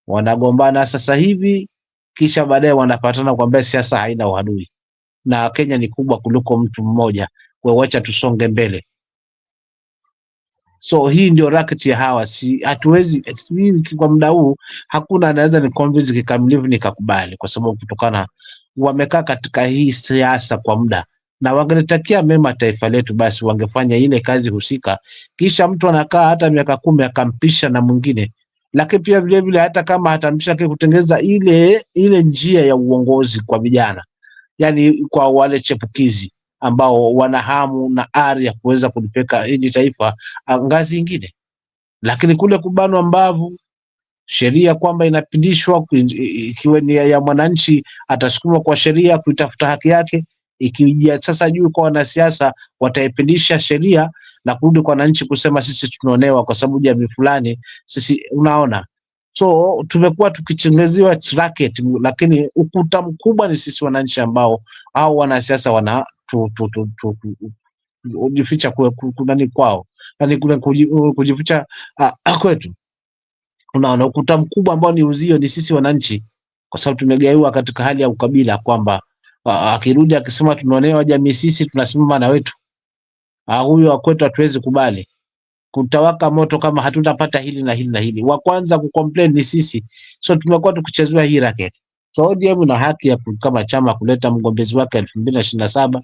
wanagombana sasa hivi kisha baadaye wanapatana kwamba siasa haina uadui, na Kenya ni kubwa kuliko mtu mmoja, kwa wacha tusonge mbele. So hii ndio racket ya hawa, hatuwezi kwa muda huu, hakuna anaweza ni convince kikamilifu nikakubali, kwa sababu kutokana wamekaa katika hii siasa kwa muda, na wangelitakia mema taifa letu, basi wangefanya ile kazi husika. Kisha mtu anakaa hata miaka 10 akampisha na mwingine, lakini pia vile vile hata kama hatampisha kutengeneza ile njia ya uongozi kwa vijana, yani kwa wale chepukizi ambao wana hamu na ari ya kuweza kulipeka hili taifa ngazi nyingine. Lakini kule kubanwa mbavu, sheria kwamba inapindishwa, ikiwa ni ya mwananchi atasukuma kwa sheria kuitafuta haki yake, ikija sasa juu kwa wanasiasa wataipindisha sheria na kurudi kwa wananchi kusema sisi tunaonewa kwa sababu jamii fulani sisi, unaona. So tumekuwa tukichengeziwa racket, lakini ukuta mkubwa ni sisi wananchi ambao au wanasiasa wana kujificha kunani kwao, yani kujificha kwetu. Unaona, ukuta mkubwa ambao ni uzio ni sisi wananchi, kwa sababu tumegaiwa katika hali ya ukabila kwamba akirudi akisema tunaonewa jamii, sisi tunasimama na wetu, huyo wa kwetu hatuwezi kubali. kutawaka moto kama hatutapata hili na hili na hili. Wa kwanza kucomplain ni sisi. So tumekuwa tukichezwa hii racket. So ODM ina haki ya kama chama kuleta mgombezi wake 2027.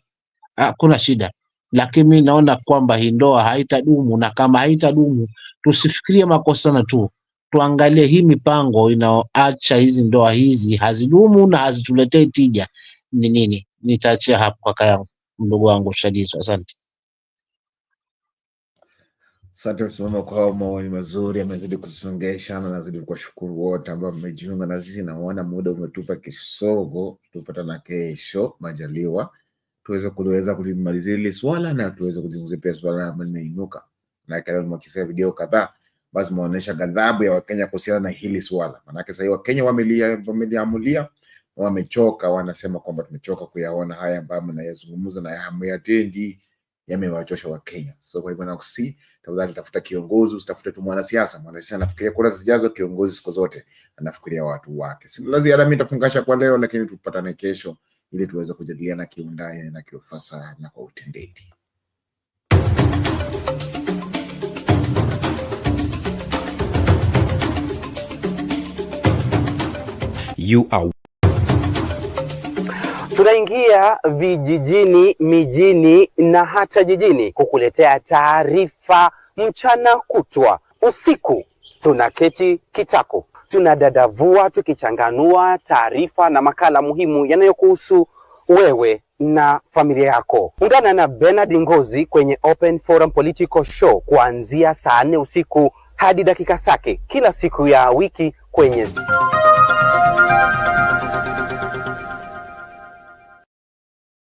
Kuna shida. Lakini mimi naona kwamba hii ndoa haitadumu, na kama haitadumu tusifikirie makosana tu. Tuangalie hii mipango inaoacha hizi ndoa hizi hazidumu na hazituletei tija ni nini. Nitaachia hapo kaka yangu, mdogo wangu Shadizo. Asante. Asante msimamo kwa maoni mazuri, amezidi kusongesha na nazidi kuwashukuru wote ambao mmejiunga na sisi. Naona muda umetupa kisogo, tupatana kesho majaliwa tuweze kulimalizia hili swala na tuweze kuzungumzia pia swala ambalo limeinuka. Na kama nimekisia video kadhaa basi maonesha ghadhabu ya Wakenya kuhusiana na hili swala. Maana sasa Wakenya wameliamulia, wamechoka, wanasema kwamba tumechoka kuyaona haya ambayo mnayazungumza na hamuyatendi, yamewachosha Wakenya. So kwa hivyo nakusi tafadhali tafuta kiongozi, usitafute tu mwanasiasa. Mwanasiasa anafikiria kura zijazo, kiongozi siku zote anafikiria watu wake. Si lazima mimi nitafungasha kwa leo, lakini tupatane kesho ili tuweze kujadiliana kiundani na kiufasaha na kwa utendeti. You are... Tunaingia vijijini, mijini na hata jijini kukuletea taarifa mchana kutwa. Usiku tunaketi kitako, tunadadavua tukichanganua taarifa na makala muhimu yanayokuhusu wewe na familia yako. Ungana na Bernard Ngozi kwenye Open Forum Political Show kuanzia saa 4 usiku hadi dakika zake kila siku ya wiki kwenye